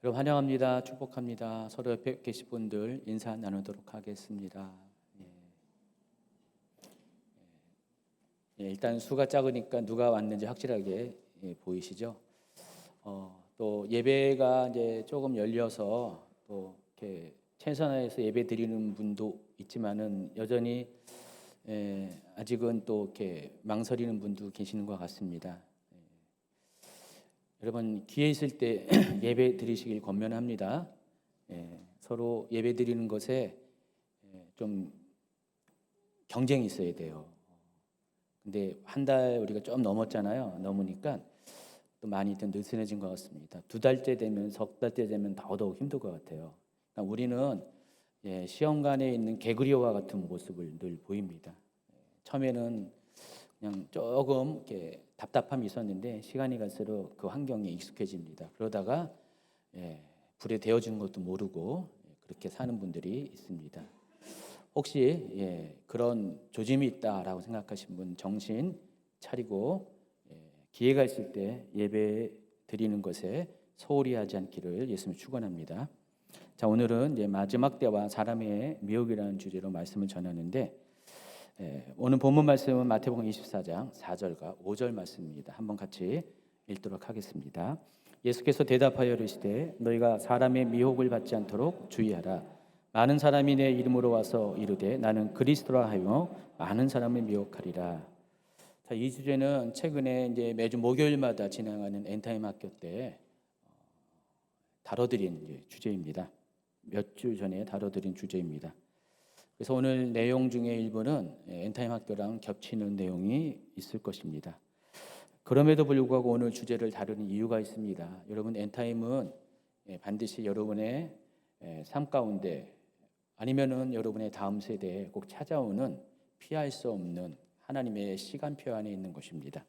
여러분 환영합니다. 축복합니다. 서로 옆에 계신 분들 인사 나누도록 하겠습니다. 예. 일단 수가 작으니까 누가 왔는지 확실하게 보이시죠? 또 예배가 이제 조금 열려서 또 이렇게 최선화해서 예배 드리는 분도 있지만은 여전히 아직은 또 이렇게 망설이는 분도 계시는 것 같습니다. 여러분 기회 있을 때 예배 드리시길 권면합니다. 서로 예배 드리는 것에 좀 경쟁이 있어야 돼요. 근데 한 달 우리가 좀 넘었잖아요. 넘으니까 또 많이 좀 느슨해진 것 같습니다. 2달째 되면 석 달째 되면 더더욱 힘들 것 같아요. 그러니까 우리는 시험관에 있는 개구리와 같은 모습을 늘 보입니다. 처음에는 그냥 조금 이렇게 답답함이 있었는데 시간이 갈수록 그 환경에 익숙해집니다. 그러다가 불에 데워지는 것도 모르고 그렇게 사는 분들이 있습니다. 혹시 그런 조짐이 있다라고 생각하신 분 정신 차리고 기회가 있을 때 예배 드리는 것에 소홀히 하지 않기를 예수님 축원합니다. 자, 오늘은 이제 마지막 때와 사람의 미혹이라는 주제로 말씀을 전하는데 오늘 본문 말씀은 마태복음 24장 4절과 5절 말씀입니다. 한번 같이 읽도록 하겠습니다. 예수께서 대답하여 이르시되 너희가 사람의 미혹을 받지 않도록 주의하라. 많은 사람이 내 이름으로 와서 이르되 나는 그리스도라 하여 많은 사람을 미혹하리라. 자, 이 주제는 최근에 이제 매주 목요일마다 진행하는 엔타임 학교 때 다뤄드린 주제입니다. 몇 주 전에 다뤄드린 주제입니다. 그래서 오늘 내용 중에 일부는 엔타임 학교랑 겹치는 내용이 있을 것입니다. 그럼에도 불구하고 오늘 주제를 다루는 이유가 있습니다. 여러분 엔타임은 반드시 여러분의 삶 가운데 아니면은 여러분의 다음 세대에 꼭 찾아오는 피할 수 없는 하나님의 시간표 안에 있는 것입니다.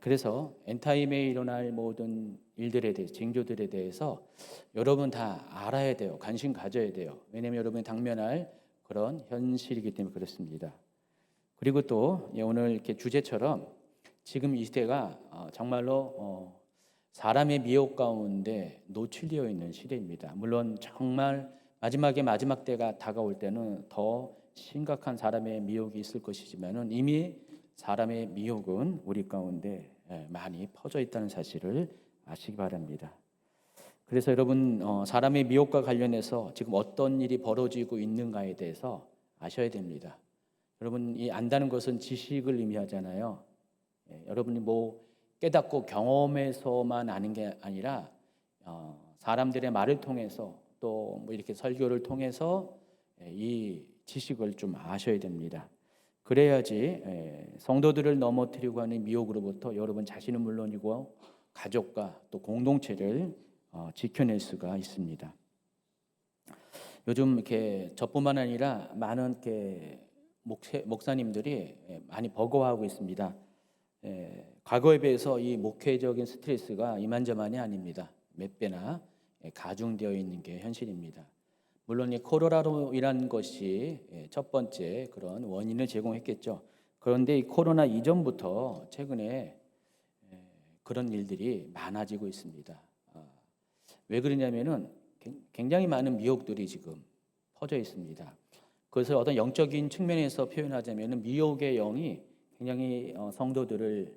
그래서 엔타임에 일어날 모든 일들에 대해서 징조들에 대해서 여러분 다 알아야 돼요. 관심 가져야 돼요. 왜냐하면 여러분이 당면할 그런 현실이기 때문에 그렇습니다. 그리고 또 오늘 이렇게 주제처럼 지금 이 시대가 정말로 사람의 미혹 가운데 노출되어 있는 시대입니다. 물론 정말 마지막 때가 다가올 때는 더 심각한 사람의 미혹이 있을 것이지만은 이미 사람의 미혹은 우리 가운데 많이 퍼져 있다는 사실을 아시기 바랍니다. 그래서 여러분 사람의 미혹과 관련해서 지금 어떤 일이 벌어지고 있는가에 대해서 아셔야 됩니다. 여러분 이 안다는 것은 지식을 의미하잖아요. 여러분이 뭐 깨닫고 경험에서만 아는 게 아니라 사람들의 말을 통해서 또 뭐 이렇게 설교를 통해서 이 지식을 좀 아셔야 됩니다. 그래야지 성도들을 넘어뜨리고 하는 미혹으로부터 여러분 자신은 물론이고 가족과 또 공동체를 지켜낼 수가 있습니다. 요즘 이렇게 저뿐만 아니라 많은 이렇게 목사님들이 많이 버거워하고 있습니다. 과거에 비해서 이 목회적인 스트레스가 이만저만이 아닙니다. 몇 배나 가중되어 있는 게 현실입니다. 물론 이 코로나로 인한 것이 첫 번째 그런 원인을 제공했겠죠. 그런데 이 코로나 이전부터 최근에 그런 일들이 많아지고 있습니다. 왜 그러냐면은 굉장히 많은 미혹들이 지금 퍼져 있습니다. 그것을 어떤 영적인 측면에서 표현하자면은 미혹의 영이 굉장히 성도들을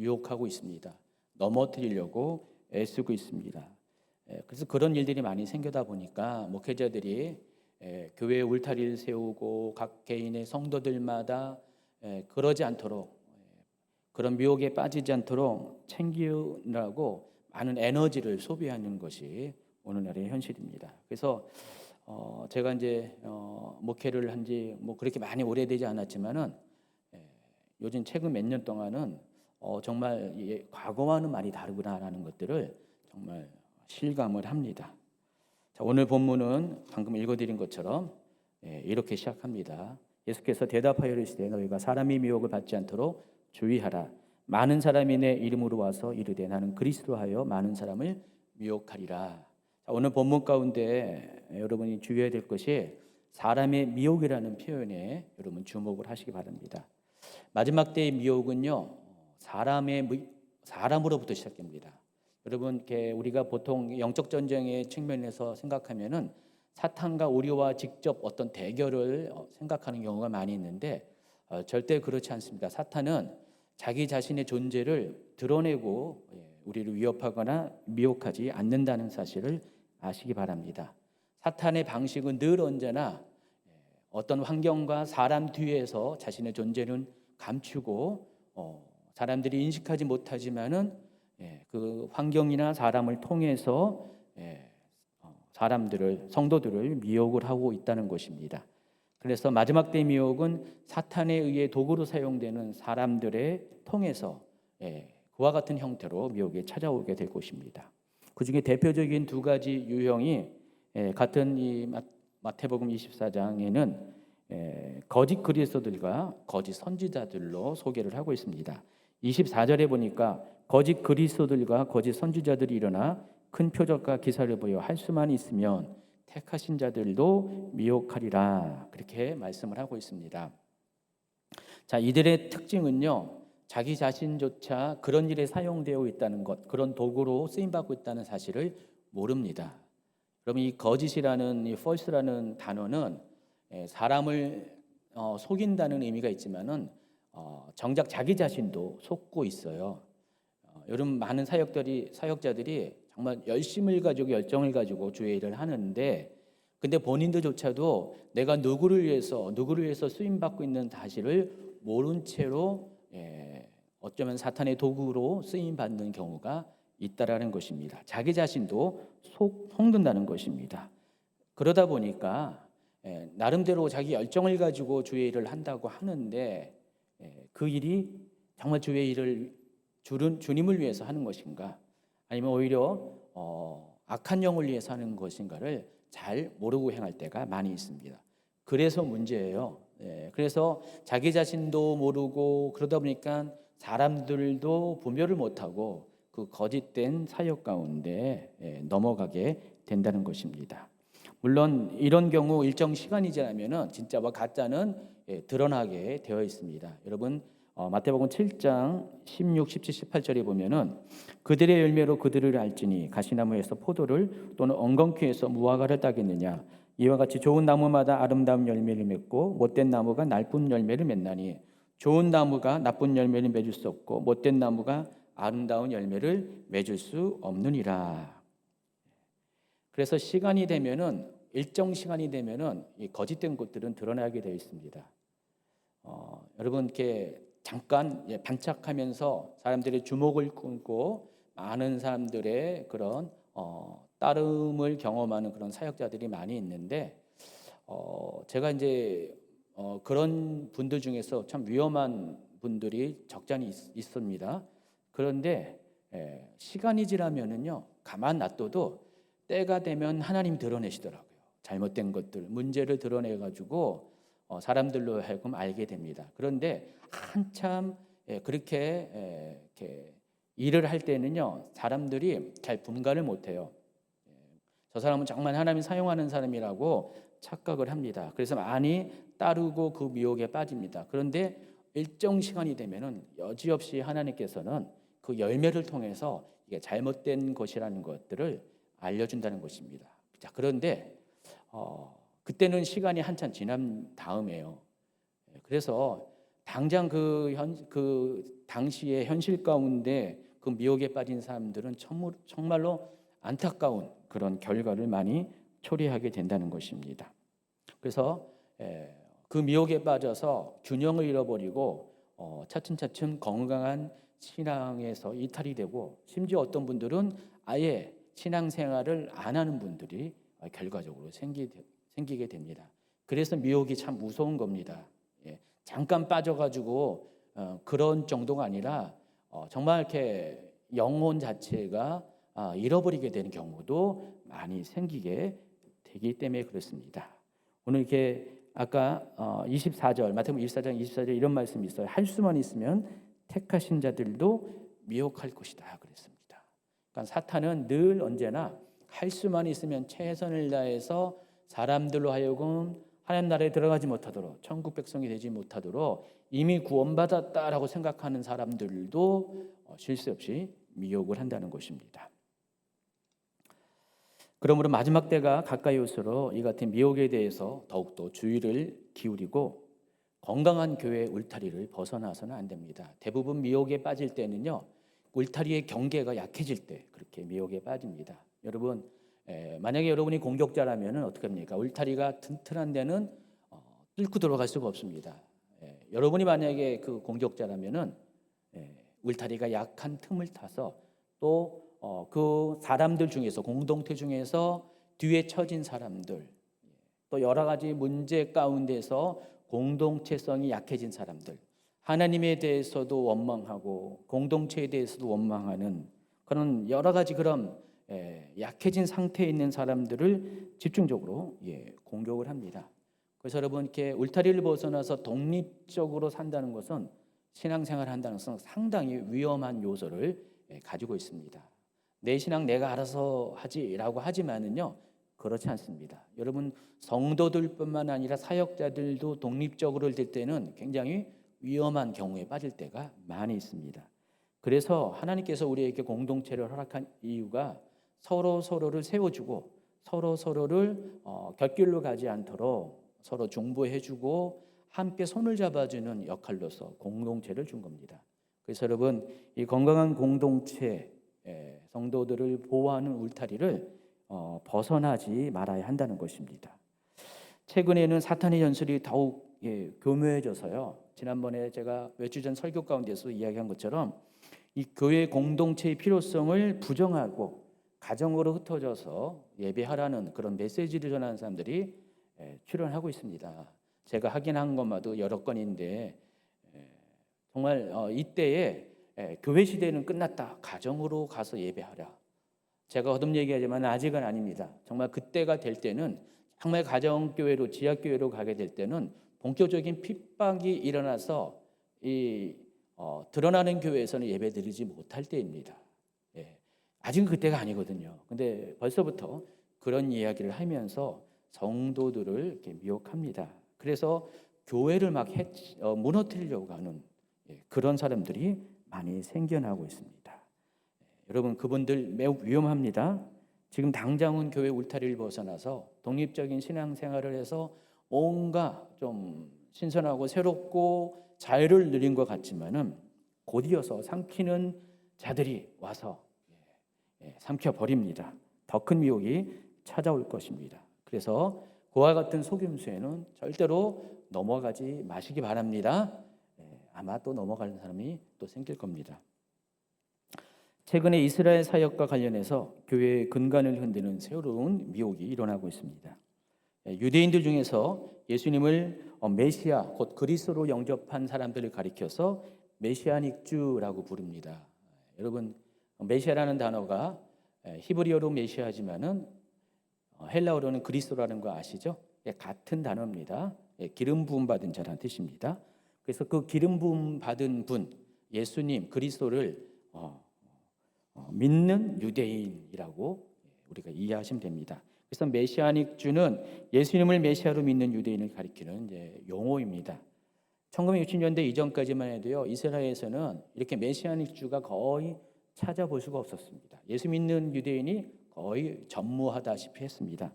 유혹하고 있습니다. 넘어뜨리려고 애쓰고 있습니다. 그래서 그런 일들이 많이 생겨다 보니까 목회자들이 교회에 울타리를 세우고 각 개인의 성도들마다 그러지 않도록 그런 미혹에 빠지지 않도록 챙기느라고 많은 에너지를 소비하는 것이 오늘날의 현실입니다. 그래서 제가 이제 목회를 한 지 뭐 그렇게 많이 오래되지 않았지만은 요즘 최근 몇 년 동안은 정말 과거와는 많이 다르구나라는 것들을 정말 실감을 합니다. 자, 오늘 본문은 방금 읽어드린 것처럼 이렇게 시작합니다. 예수께서 대답하여 이르시되 너희가 사람의 미혹을 받지 않도록 주의하라. 많은 사람이 내 이름으로 와서 이르되 나는 그리스도라 하여 많은 사람을 미혹하리라. 자, 오늘 본문 가운데 여러분이 주의해야 될 것이 사람의 미혹이라는 표현에 여러분 주목을 하시기 바랍니다. 마지막 때의 미혹은요 사람으로부터 시작됩니다. 여러분, 이렇게 우리가 보통 영적 전쟁의 측면에서 생각하면은 사탄과 우리와 직접 어떤 대결을 생각하는 경우가 많이 있는데 절대 그렇지 않습니다. 사탄은 자기 자신의 존재를 드러내고 우리를 위협하거나 미혹하지 않는다는 사실을 아시기 바랍니다. 사탄의 방식은 늘 언제나 어떤 환경과 사람 뒤에서 자신의 존재는 감추고 사람들이 인식하지 못하지만은 그 환경이나 사람을 통해서 사람들을, 성도들을 미혹을 하고 있다는 것입니다. 그래서 마지막 때의 미혹은 사탄에 의해 도구로 사용되는 사람들의 통해서 그와 같은 형태로 미혹이 찾아오게 될 것입니다. 그 중에 대표적인 두 가지 유형이 같은 이 마태복음 24장에는 거짓 그리스도들과 거짓 선지자들로 소개를 하고 있습니다. 24절에 보니까 거짓 그리스도들과 거짓 선지자들이 일어나 큰 표적과 기사를 보여 할 수만 있으면 택하신 자들도 미혹하리라, 그렇게 말씀을 하고 있습니다. 자, 이들의 특징은요, 자기 자신조차 그런 일에 사용되어 있다는 것, 그런 도구로 쓰임받고 있다는 사실을 모릅니다. 그럼 이 거짓이라는, 이 false라는 단어는 사람을 속인다는 의미가 있지만은 정작 자기 자신도 속고 있어요. 여러분, 많은 사역자들이 정말 열심을 가지고 열정을 가지고 주의 일을 하는데, 근데 본인들조차도 내가 누구를 위해서 쓰임 받고 있는 사실을 모른 채로 어쩌면 사탄의 도구로 쓰임 받는 경우가 있다라는 것입니다. 자기 자신도 속는다는 것입니다. 그러다 보니까 나름대로 자기 열정을 가지고 주의 일을 한다고 하는데 그 일이 정말 주의 일을 주님을 위해서 하는 것인가, 아니면 오히려 악한 영을 위해서 하는 것인가를 잘 모르고 행할 때가 많이 있습니다. 그래서 문제예요. 그래서 자기 자신도 모르고 그러다 보니까 사람들도 분별을 못하고 그 거짓된 사역 가운데 넘어가게 된다는 것입니다. 물론 이런 경우 일정 시간이 지나면은 진짜와 가짜는 드러나게 되어 있습니다. 여러분, 마태복음 7장 16, 17, 18절에 보면은 그들의 열매로 그들을 알지니 가시나무에서 포도를 또는 엉겅퀴에서 무화과를 따겠느냐, 이와 같이 좋은 나무마다 아름다운 열매를 맺고 못된 나무가 나쁜 열매를 맺나니 좋은 나무가 나쁜 열매를 맺을 수 없고 못된 나무가 아름다운 열매를 맺을 수 없느니라. 그래서 시간이 되면은, 일정 시간이 되면은 이 거짓된 것들은 드러나게 되어 있습니다. 여러분, 이렇게 잠깐 반짝하면서 사람들의 주목을 끊고 많은 사람들의 그런 따름을 경험하는 그런 사역자들이 많이 있는데, 제가 이제 그런 분들 중에서 참 위험한 분들이 적잖이 있습니다. 그런데 시간이 지나면은요, 가만 놔둬도 때가 되면 하나님 드러내시더라고요. 잘못된 것들, 문제를 드러내 가지고 사람들로 하여금 알게 됩니다. 그런데 한참 그렇게 이렇게 일을 할 때는요, 사람들이 잘 분간을 못해요. 저 사람은 정말 하나님 사용하는 사람이라고 착각을 합니다. 그래서 많이 따르고 그 미혹에 빠집니다. 그런데 일정 시간이 되면은 여지없이 하나님께서는 그 열매를 통해서 이게 잘못된 것이라는 것들을 알려준다는 것입니다. 자, 그런데 그때는 시간이 한참 지난 다음에요. 그래서 당장 그 당시의 현실 가운데 그 미혹에 빠진 사람들은 정말로 안타까운 그런 결과를 많이 초래하게 된다는 것입니다. 그래서 그 미혹에 빠져서 균형을 잃어버리고 차츰차츰 건강한 신앙에서 이탈이 되고, 심지어 어떤 분들은 아예 신앙생활을 안 하는 분들이 결과적으로 생기게 됩니다. 그래서 미혹이 참 무서운 겁니다. 잠깐 빠져가지고 그런 정도가 아니라 정말 이렇게 영혼 자체가 잃어버리게 되는 경우도 많이 생기게 되기 때문에 그렇습니다. 오늘 이렇게 아까 24절, 마태복음 24장 24절 이런 말씀이 있어요. 할 수만 있으면 택하신 자들도 미혹할 것이다 그랬습니다. 그러니까 사탄은 늘 언제나 할 수만 있으면 최선을 다해서 사람들로 하여금 하나님 나라에 들어가지 못하도록, 천국 백성이 되지 못하도록 이미 구원받았다라고 생각하는 사람들도 쉴 새 없이 미혹을 한다는 것입니다. 그러므로 마지막 때가 가까이 올수록 이 같은 미혹에 대해서 더욱더 주의를 기울이고 건강한 교회 울타리를 벗어나서는 안 됩니다. 대부분 미혹에 빠질 때는요, 울타리의 경계가 약해질 때 그렇게 미혹에 빠집니다. 여러분, 만약에 여러분이 공격자라면 어떻게 합니까? 울타리가 튼튼한 데는 뚫고 들어갈 수가 없습니다. 여러분이 만약에 그 공격자라면은 울타리가 약한 틈을 타서 또 그 사람들 중에서, 공동체 중에서 뒤에 처진 사람들, 또 여러 가지 문제 가운데서 공동체성이 약해진 사람들, 하나님에 대해서도 원망하고 공동체에 대해서도 원망하는 그런 여러 가지 그런 약해진 상태에 있는 사람들을 집중적으로 공격을 합니다. 그래서 여러분, 이렇게 울타리를 벗어나서 독립적으로 산다는 것은, 신앙생활을 한다는 것은 상당히 위험한 요소를 가지고 있습니다. 내 신앙 내가 알아서 하지라고 하지만은요, 그렇지 않습니다. 여러분, 성도들뿐만 아니라 사역자들도 독립적으로 될 때는 굉장히 위험한 경우에 빠질 때가 많이 있습니다. 그래서 하나님께서 우리에게 공동체를 허락한 이유가 서로를 세워주고 서로를 곁길로 가지 않도록 서로 중보해주고 함께 손을 잡아주는 역할로서 공동체를 준 겁니다. 그래서 여러분, 이 건강한 공동체, 성도들을 보호하는 울타리를 벗어나지 말아야 한다는 것입니다. 최근에는 사탄의 연설이 더욱 교묘해져서요. 지난번에 제가 몇 주 전 설교 가운데서 이야기한 것처럼 이 교회 공동체의 필요성을 부정하고 가정으로 흩어져서 예배하라는 그런 메시지를 전하는 사람들이 출연하고 있습니다. 제가 확인한 것마도 여러 건인데, 정말 이때에 교회 시대는 끝났다, 가정으로 가서 예배하라. 제가 거듭 얘기하지만 아직은 아닙니다. 정말 그때가 될 때는, 정말 가정교회로, 지하교회로 가게 될 때는 본격적인 핍박이 일어나서 드러나는 교회에서는 예배드리지 못할 때입니다. 아직은 그때가 아니거든요. 근데 벌써부터 그런 이야기를 하면서 성도들을 이렇게 미혹합니다. 그래서 교회를 막 무너뜨리려고 하는 그런 사람들이 많이 생겨나고 있습니다. 여러분, 그분들 매우 위험합니다. 지금 당장은 교회 울타리를 벗어나서 독립적인 신앙생활을 해서 뭔가 좀 신선하고 새롭고 자유를 누린 것 같지만은 곧이어서 삼키는 자들이 와서 삼켜버립니다. 더 큰 미혹이 찾아올 것입니다. 그래서 그와 같은 속임수에는 절대로 넘어가지 마시기 바랍니다. 아마 또 넘어가는 사람이 또 생길 겁니다. 최근에 이스라엘 사역과 관련해서 교회의 근간을 흔드는 새로운 미혹이 일어나고 있습니다. 유대인들 중에서 예수님을 메시아, 곧 그리스도로 영접한 사람들을 가리켜서 메시아닉주라고 부릅니다. 여러분, 메시아라는 단어가 히브리어로 메시아지만은 헬라어로는 그리스도라는 거 아시죠? 같은 단어입니다. 기름 부음 받은 자라는 뜻입니다. 그래서 그 기름 부음 받은 분, 예수님, 그리스도를 믿는 유대인이라고 우리가 이해하시면 됩니다. 그래서 메시아닉 주는 예수님을 메시아로 믿는 유대인을 가리키는 용어입니다. 1960년대 이전까지만 해도요, 이스라엘에서는 이렇게 메시아닉 주가 거의 찾아볼 수가 없었습니다. 예수 믿는 유대인이 거의 전무하다시피 했습니다.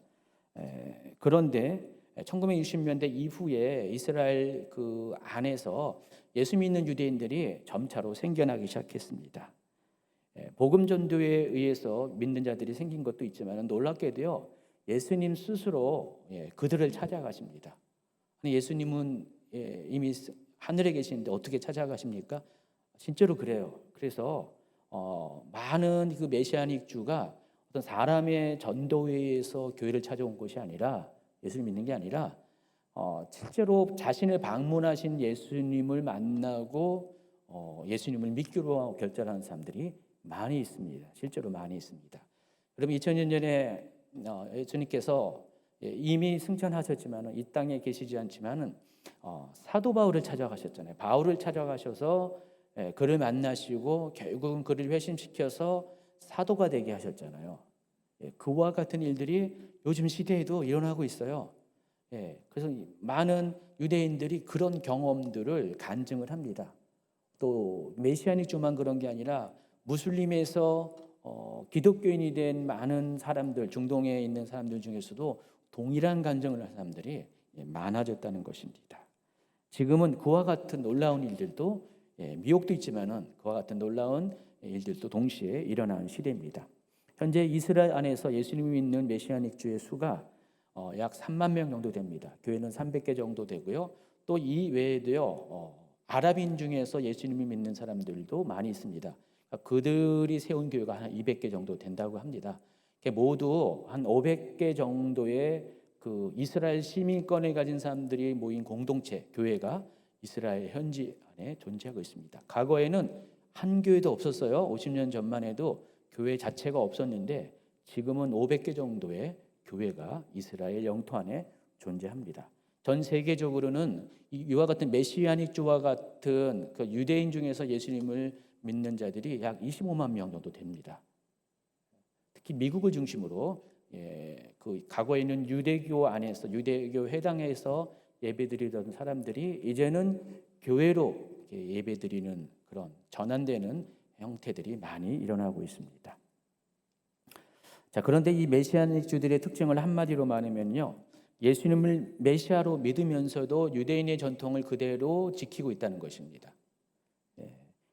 그런데 1960년대 이후에 이스라엘 그 안에서 예수 믿는 유대인들이 점차로 생겨나기 시작했습니다. 복음 전도에 의해서 믿는 자들이 생긴 것도 있지만 놀랍게도요, 예수님 스스로 그들을 찾아가십니다. 예수님은 이미 하늘에 계시는데 어떻게 찾아가십니까? 진짜로 그래요. 그래서 많은 그 메시아닉 주가 어떤 사람의 전도에 의해서 교회를 찾아온 것이 아니라, 예수를 믿는 게 아니라 실제로 자신을 방문하신 예수님을 만나고 예수님을 믿기로 결정하는 사람들이 많이 있습니다. 실제로 많이 있습니다. 여러분, 2000년 전에 예수님께서 이미 승천하셨지만 이 땅에 계시지 않지만은 사도 바울을 찾아가셨잖아요. 바울을 찾아가셔서 그를 만나시고 결국은 그를 회심시켜서 사도가 되게 하셨잖아요. 그와 같은 일들이 요즘 시대에도 일어나고 있어요. 그래서 많은 유대인들이 그런 경험들을 간증을 합니다. 또 메시아닉 주만 그런 게 아니라 무슬림에서 기독교인이 된 많은 사람들, 중동에 있는 사람들 중에서도 동일한 간증을 한 사람들이 많아졌다는 것입니다. 지금은 그와 같은 놀라운 일들도 미혹도 있지만은 그와 같은 놀라운 일들도 동시에 일어나는 시대입니다. 현재 이스라엘 안에서 예수님을 믿는 메시아닉주의 수가 약 3만 명 정도 됩니다. 교회는 300개 정도 되고요. 또 이 외에도요, 아랍인 중에서 예수님을 믿는 사람들도 많이 있습니다. 그들이 세운 교회가 한 200개 정도 된다고 합니다. 모두 한 500개 정도의 그 이스라엘 시민권을 가진 사람들이 모인 공동체 교회가 이스라엘 현지 안에 존재하고 있습니다. 과거에는 한 교회도 없었어요. 50년 전만 해도 교회 자체가 없었는데 지금은 500개 정도의 교회가 이스라엘 영토 안에 존재합니다. 전 세계적으로는 이와 같은 메시아닉주와 같은 그 유대인 중에서 예수님을 믿는 자들이 약 25만 명 정도 됩니다. 특히 미국을 중심으로 그 과거에 있는 유대교 안에서 유대교 회당에서 예배드리던 사람들이 이제는 교회로 예배드리는 그런 전환되는 형태들이 많이 일어나고 있습니다. 자, 그런데 이 메시아닉주들의 특징을 한마디로 말하면요, 예수님을 메시아로 믿으면서도 유대인의 전통을 그대로 지키고 있다는 것입니다.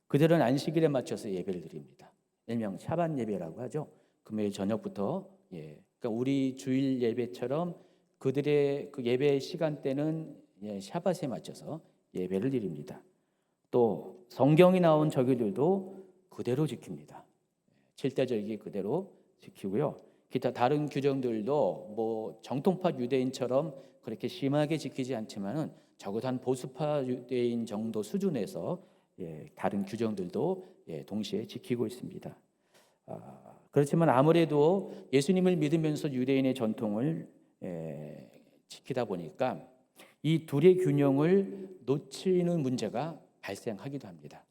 그들은 안식일에 맞춰서 예배를 드립니다. 일명 샤bat 예배라고 하죠. 금요일 저녁부터 그러니까 우리 주일 예배처럼 그들의 그 예배 시간대는 샤밧에 맞춰서 예배를 드립니다. 또 성경이 나온 절기들도 그대로 지킵니다. 7대 절기 그대로 지키고요. 기타 다른 규정들도 뭐 정통파 유대인처럼 그렇게 심하게 지키지 않지만은 적어도 한 보수파 유대인 정도 수준에서 다른 규정들도 동시에 지키고 있습니다. 그렇지만 아무래도 예수님을 믿으면서 유대인의 전통을 지키다 보니까 이 둘의 균형을 놓치는 문제가 발생하기도 합니다.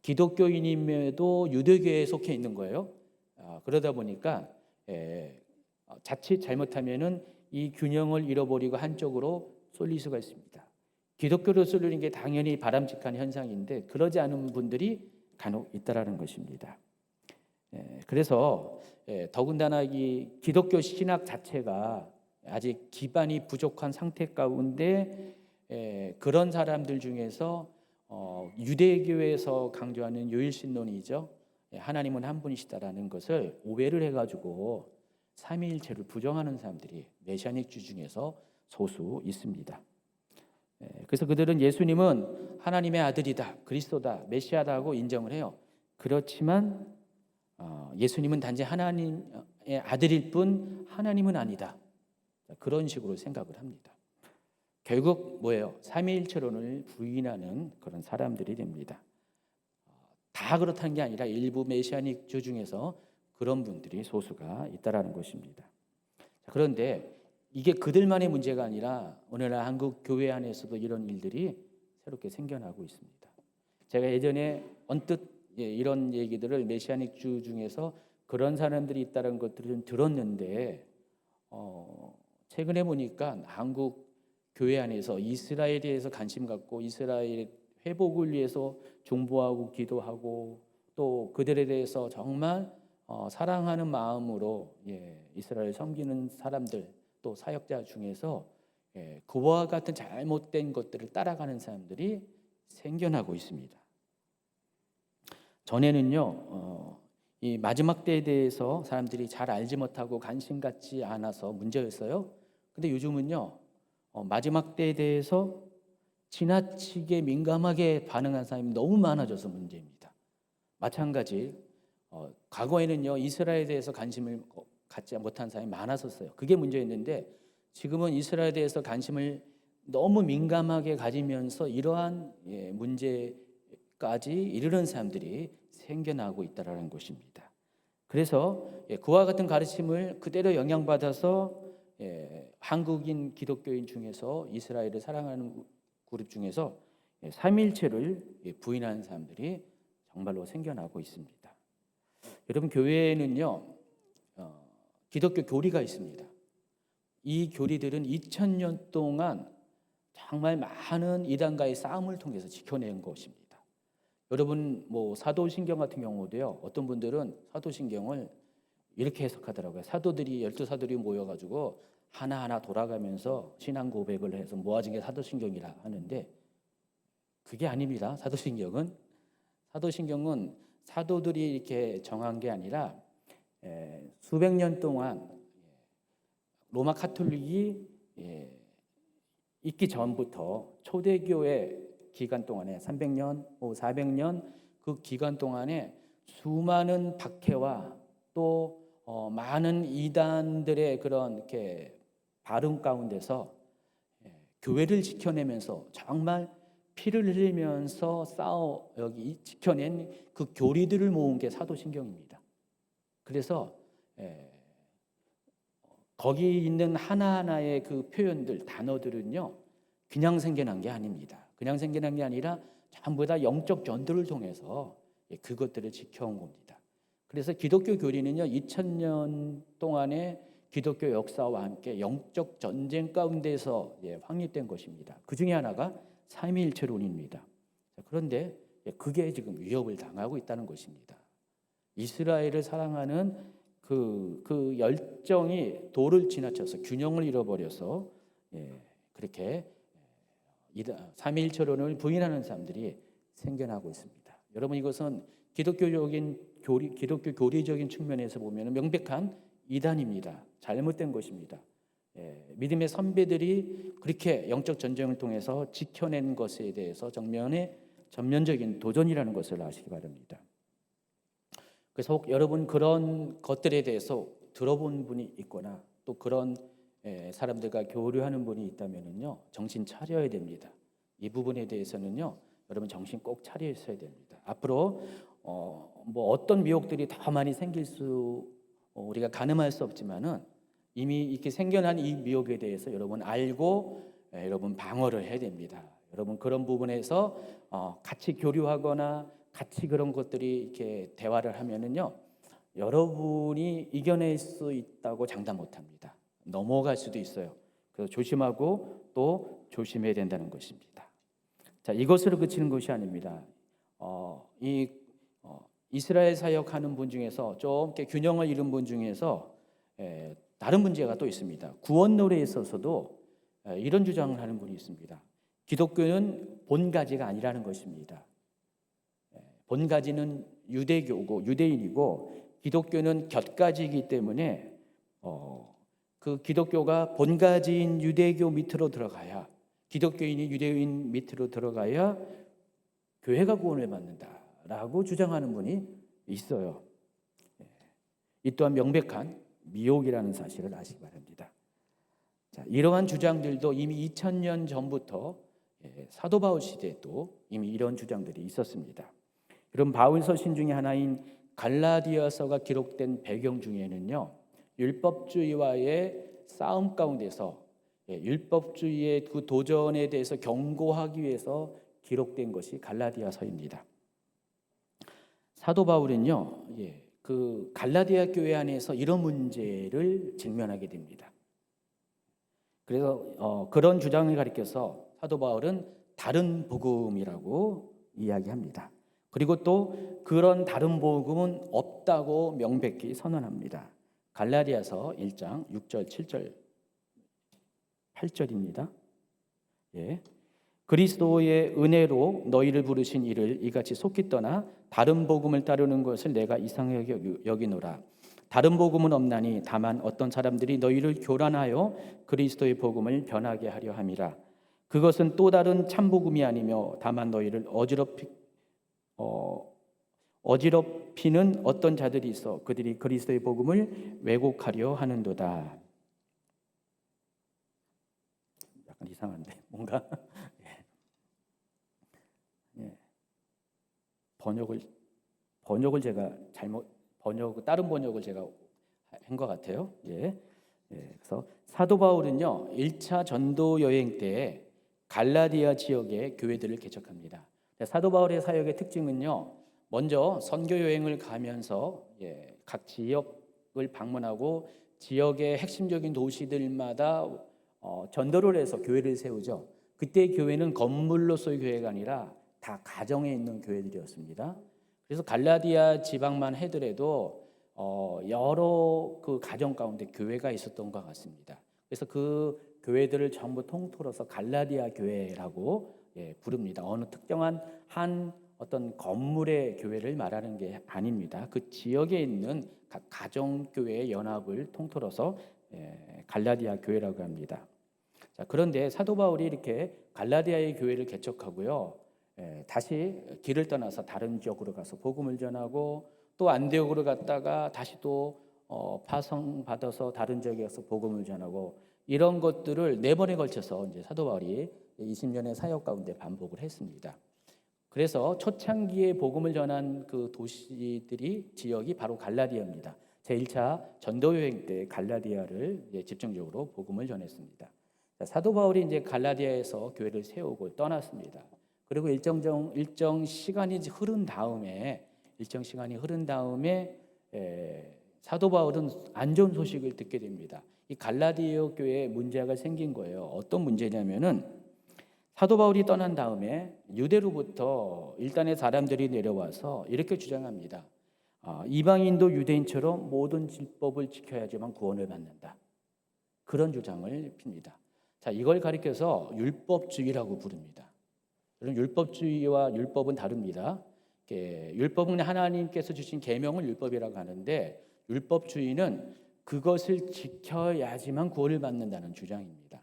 기독교인임에도 유대교에 속해 있는 거예요. 그러다 보니까 자칫 잘못하면은 이 균형을 잃어버리고 한쪽으로 쏠릴 수가 있습니다. 기독교로 쏠리는 게 당연히 바람직한 현상인데 그러지 않은 분들이 간혹 있다라는 것입니다. 그래서 더군다나 이 기독교 신학 자체가 아직 기반이 부족한 상태 가운데 그런 사람들 중에서 유대교에서 강조하는 유일신론이죠. 하나님은 한 분이시다라는 것을 오해를 해가지고 삼위일체를 부정하는 사람들이 메시아닉주 중에서 소수 있습니다. 그래서 그들은 예수님은 하나님의 아들이다, 그리스도다, 메시아다고 인정을 해요. 그렇지만 예수님은 단지 하나님의 아들일 뿐 하나님은 아니다. 그런 식으로 생각을 합니다. 결국 뭐예요? 삼위일체론을 부인하는 그런 사람들이 됩니다. 다 그렇다는 게 아니라 일부 메시아닉주 중에서 그런 분들이 소수가 있다라는 것입니다. 그런데 이게 그들만의 문제가 아니라 오늘날 한국 교회 안에서도 이런 일들이 새롭게 생겨나고 있습니다. 제가 예전에 언뜻 이런 얘기들을 메시아닉주 중에서 그런 사람들이 있다는 것들을 좀 들었는데 최근에 보니까 한국 교회 안에서 이스라엘에 대해서 관심 갖고 이스라엘 회복을 위해서 중보하고 기도하고 또 그들에 대해서 정말 사랑하는 마음으로 이스라엘 섬기는 사람들 또 사역자 중에서 그와 같은 잘못된 것들을 따라가는 사람들이 생겨나고 있습니다. 전에는요, 이 마지막 때에 대해서 사람들이 잘 알지 못하고 관심 갖지 않아서 문제였어요. 근데 요즘은요, 마지막 때에 대해서 지나치게 민감하게 반응한 사람이 너무 많아져서 문제입니다. 마찬가지 과거에는요, 이스라엘에 대해서 관심을 갖지 못한 사람이 많았었어요. 그게 문제였는데 지금은 이스라엘에 대해서 관심을 너무 민감하게 가지면서 이러한 문제까지 이르는 사람들이 생겨나고 있다는 것입니다. 그래서 그와 같은 가르침을 그대로 영향받아서 한국인 기독교인 중에서 이스라엘을 사랑하는 그룹 중에서 삼일체를 부인하는 사람들이 정말로 생겨나고 있습니다. 여러분, 교회에는요 기독교 교리가 있습니다. 이 교리들은 2000년 동안 정말 많은 이단과의 싸움을 통해서 지켜낸 것입니다. 여러분 뭐 사도신경 같은 경우도요. 어떤 분들은 사도신경을 이렇게 해석하더라고요. 사도들이 12사도들이 모여가지고 하나하나 돌아가면서 신앙 고백을 해서 모아진 게 사도신경이라 하는데 그게 아닙니다. 사도신경은 사도들이 이렇게 정한 게 아니라 수백 년 동안 로마 카톨릭이 있기 전부터 초대교회 기간 동안에 300년, 400년 그 기간 동안에 수많은 박해와 또 많은 이단들의 그런 이렇게 발음 가운데서 교회를 지켜내면서 정말 피를 흘리면서 여기 지켜낸 그 교리들을 모은 게 사도신경입니다. 그래서 거기 있는 하나하나의 그 표현들, 단어들은요, 그냥 생겨난 게 아닙니다. 그냥 생겨난 게 아니라 전부 다 영적 전도를 통해서 그것들을 지켜온 겁니다. 그래서 기독교 교리는요, 2000년 동안의 기독교 역사와 함께 영적 전쟁 가운데서 확립된 것입니다. 그 중에 하나가 삼위일체론입니다. 그런데 그게 지금 위협을 당하고 있다는 것입니다. 이스라엘을 사랑하는 그 열정이 도를 지나쳐서 균형을 잃어버려서 그렇게 삼위일체론을 부인하는 사람들이 생겨나고 있습니다. 여러분 이것은 기독교 교리적인 측면에서 보면 명백한 이단입니다. 잘못된 것입니다. 믿음의 선배들이 그렇게 영적 전쟁을 통해서 지켜낸 것에 대해서 전면적인 도전이라는 것을 아시기 바랍니다. 그래서 혹 여러분 그런 것들에 대해서 들어본 분이 있거나 또 그런 사람들과 교류하는 분이 있다면요, 정신 차려야 됩니다. 이 부분에 대해서는요, 여러분 정신 꼭 차려 있어야 됩니다. 앞으로 뭐 어떤 미혹들이 더 많이 생길 우리가 가늠할 수 없지만은 이미 이렇게 생겨난 이 미혹에 대해서 여러분 알고 여러분 방어를 해야 됩니다. 여러분 그런 부분에서 같이 교류하거나 같이 그런 것들이 이렇게 대화를 하면은요, 여러분이 이겨낼 수 있다고 장담 못합니다. 넘어갈 수도 있어요. 그래서 조심하고 또 조심해야 된다는 것입니다. 자, 이것으로 그치는 것이 아닙니다. 이스라엘 사역하는 분 중에서 좀 이렇게 균형을 잃은 분 중에서 다른 문제가 또 있습니다. 구원 노래에 있어서도 이런 주장을 하는 분이 있습니다. 기독교는 본가지가 아니라는 것입니다. 본가지는 유대교고 유대인이고 기독교는 곁가지이기 때문에 그 기독교가 본가지인 유대교 밑으로 들어가야, 기독교인이 유대인 밑으로 들어가야 교회가 구원을 받는다라고 주장하는 분이 있어요. 이 또한 명백한 미혹이라는 사실을 아시기 바랍니다. 자, 이러한 주장들도 이미 2000년 전부터 사도 바울 시대에도 이미 이런 주장들이 있었습니다. 그럼 바울 서신 중에 하나인 갈라디아서가 기록된 배경 중에는요, 율법주의와의 싸움 가운데서 율법주의의 그 도전에 대해서 경고하기 위해서 기록된 것이 갈라디아서입니다. 사도 바울은요, 그 갈라디아 교회 안에서 이런 문제를 직면하게 됩니다. 그래서 그런 주장을 가리켜서 사도 바울은 다른 복음이라고 이야기합니다. 그리고 또 그런 다른 복음은 없다고 명백히 선언합니다. 갈라디아서 1장 6절, 7절, 8절입니다. 그리스도의 은혜로 너희를 부르신 이를 이같이 속히 떠나 다른 복음을 따르는 것을 내가 이상하게 여기노라. 다른 복음은 없나니 다만 어떤 사람들이 너희를 교란하여 그리스도의 복음을 변하게 하려 함이라. 그것은 또 다른 참 복음이 아니며 다만 너희를 어지럽히는 어떤 자들이 있어 그들이 그리스도의 복음을 왜곡하려 하는도다. 약간 이상한데 뭔가 번역을 제가 다른 번역을 제가 한 것 같아요. 그래서 사도 바울은요, 1차 전도 여행 때 갈라디아 지역의 교회들을 개척합니다. 사도 바울의 사역의 특징은요, 먼저 선교 여행을 가면서 각 지역을 방문하고 지역의 핵심적인 도시들마다 전도를 해서 교회를 세우죠. 그때 교회는 건물로서의 교회가 아니라 다 가정에 있는 교회들이었습니다. 그래서 갈라디아 지방만 해더라도 여러 그 가정 가운데 교회가 있었던 것 같습니다. 그래서 그 교회들을 전부 통틀어서 갈라디아 교회라고 부릅니다. 어느 특정한 한 어떤 건물의 교회를 말하는 게 아닙니다. 그 지역에 있는 각 가정교회의 연합을 통틀어서 갈라디아 교회라고 합니다. 자, 그런데 사도 바울이 이렇게 갈라디아의 교회를 개척하고요. 다시 길을 떠나서 다른 지역으로 가서 복음을 전하고 또 안디옥으로 갔다가 다시 또 파송받아서 다른 지역에 가서 복음을 전하고 이런 것들을 4번에 걸쳐서 이제 사도 바울이 20년의 사역 가운데 반복을 했습니다. 그래서 초창기에 복음을 전한 그 도시들이 지역이 바로 갈라디아입니다. 제1차 전도 여행 때 갈라디아를 집중적으로 복음을 전했습니다. 사도 바울이 이제 갈라디아에서 교회를 세우고 떠났습니다. 그리고 일정 시간이 흐른 다음에 사도 바울은 안 좋은 소식을 듣게 됩니다. 이 갈라디아 교회에 문제가 생긴 거예요. 어떤 문제냐면은 사도 바울이 떠난 다음에 유대로부터 일단의 사람들이 내려와서 이렇게 주장합니다. 이방인도 유대인처럼 모든 율법을 지켜야지만 구원을 받는다. 그런 주장을 핍니다. 자, 이걸 가리켜서 율법주의라고 부릅니다. 여러분, 율법주의와 율법은 다릅니다. 율법은 하나님께서 주신 계명을 율법이라고 하는데 율법주의는 그것을 지켜야지만 구원을 받는다는 주장입니다.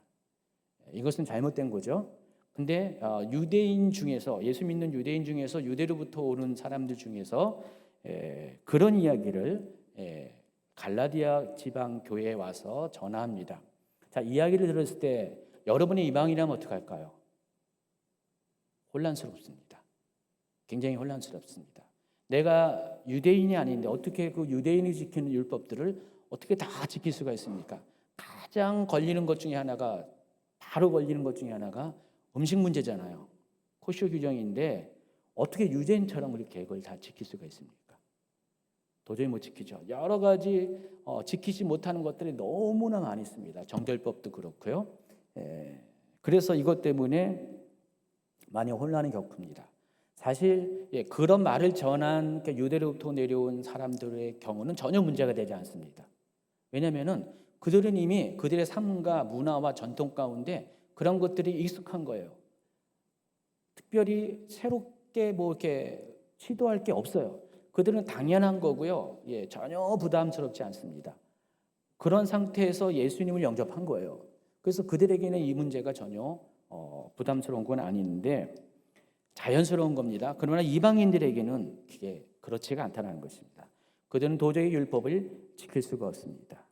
이것은 잘못된 거죠. 근데 유대인 중에서 예수 믿는 유대인 중에서 유대로부터 오는 사람들 중에서 그런 이야기를 갈라디아 지방 교회에 와서 전합니다. 자, 이야기를 들었을 때 여러분이 이방인이라면 어떻게 할까요? 혼란스럽습니다. 굉장히 혼란스럽습니다. 내가 유대인이 아닌데 어떻게 그 유대인이 지키는 율법들을 어떻게 다 지킬 수가 있습니까? 가장 걸리는 것 중에 하나가 바로 걸리는 것 중에 하나가 음식 문제잖아요. 코쇼 규정인데 어떻게 유대인처럼 그렇게 그걸 다 지킬 수가 있습니까? 도저히 못 지키죠. 여러 가지 지키지 못하는 것들이 너무나 많이 있습니다. 정결법도 그렇고요. 그래서 이것 때문에 많이 혼란을 겪습니다. 사실 그런 말을 전한 유대로부터 내려온 사람들의 경우는 전혀 문제가 되지 않습니다. 왜냐하면 그들은 이미 그들의 삶과 문화와 전통 가운데 그런 것들이 익숙한 거예요. 특별히 새롭게 뭐 이렇게 시도할 게 없어요. 그들은 당연한 거고요. 전혀 부담스럽지 않습니다. 그런 상태에서 예수님을 영접한 거예요. 그래서 그들에게는 이 문제가 전혀 부담스러운 건 아닌데 자연스러운 겁니다. 그러나 이방인들에게는 그게 그렇지가 않다는 것입니다. 그들은 도저히 율법을 지킬 수가 없습니다.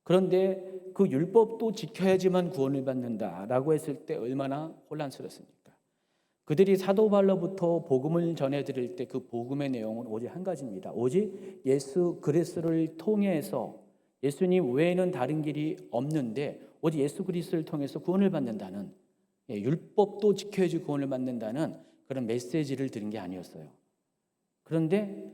그런데 그 율법도 지켜야지만 구원을 받는다라고 했을 때 얼마나 혼란스럽습니까? 그들이 사도 바울로부터 복음을 전해드릴 때 그 복음의 내용은 오직 한 가지입니다. 오직 예수 그리스도를 통해서 예수님 외에는 다른 길이 없는데 오직 예수 그리스도를 통해서 구원을 받는다는 율법도 지켜야지 구원을 받는다는 그런 메시지를 드린 게 아니었어요. 그런데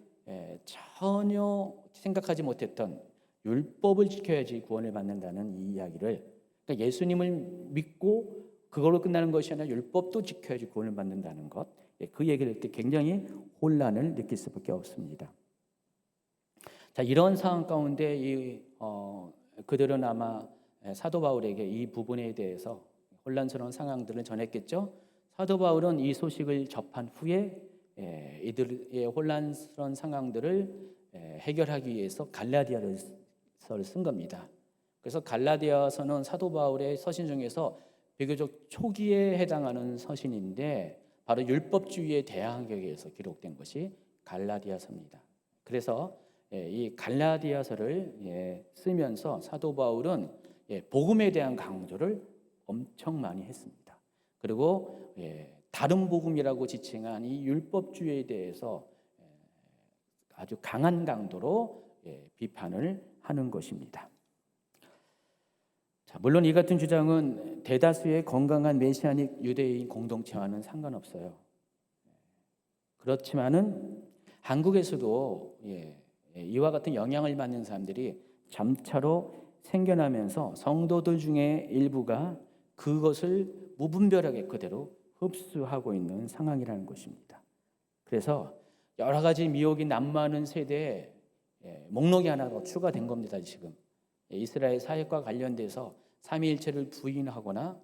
전혀 생각하지 못했던 율법을 지켜야지 구원을 받는다는 이 이야기를 그러니까 예수님을 믿고 그걸로 끝나는 것이 아니라 율법도 지켜야지 구원을 받는다는 것, 그 얘기를 할 때 굉장히 혼란을 느낄 수밖에 없습니다. 자, 이런 상황 가운데 그들은 아마 사도 바울에게 이 부분에 대해서 혼란스러운 상황들을 전했겠죠. 사도 바울은 이 소식을 접한 후에 이들의 혼란스러운 상황들을 해결하기 위해서 갈라디아서를 쓴 겁니다. 그래서 갈라디아서는 사도 바울의 서신 중에서 비교적 초기에 해당하는 서신인데 바로 율법주의에 대항하기 위해서 기록된 것이 갈라디아서입니다. 그래서 이 갈라디아서를 쓰면서 사도 바울은 복음에 대한 강조를 엄청 많이 했습니다. 그리고 다른 복음이라고 지칭한 이 율법주의에 대해서 아주 강한 강도로 비판을 하는 것입니다. 자, 물론 이 같은 주장은 대다수의 건강한 메시아닉 유대인 공동체와는 상관없어요. 그렇지만은 한국에서도 이와 같은 영향을 받는 사람들이 점차로 생겨나면서 성도들 중에 일부가 그것을 무분별하게 그대로 흡수하고 있는 상황이라는 것입니다. 그래서 여러 가지 미혹이 난무하는 세대에 목록이 하나 더 추가된 겁니다. 지금 이스라엘 사역과 관련돼서 삼위일체를 부인하거나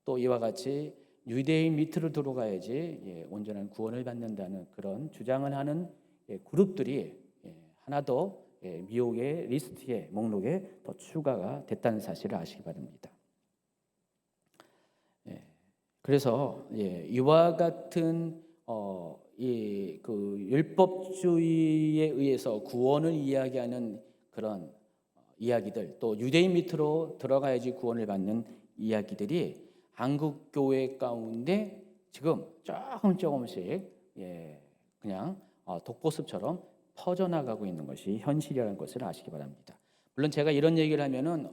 또 이와 같이 유대인 밑으로 들어가야지 온전한 구원을 받는다는 그런 주장을 하는 그룹들이 하나 더 미혹의 리스트에 목록에 더 추가가 됐다는 사실을 아시기 바랍니다. 그래서 이와 같은 그 율법주의에 의해서 구원을 이야기하는 그런 이야기들, 또 유대인 밑으로 들어가야지 구원을 받는 이야기들이 한국 교회 가운데 지금 조금씩 그냥 독보습처럼 퍼져나가고 있는 것이 현실이라는 것을 아시기 바랍니다. 물론 제가 이런 얘기를 하면은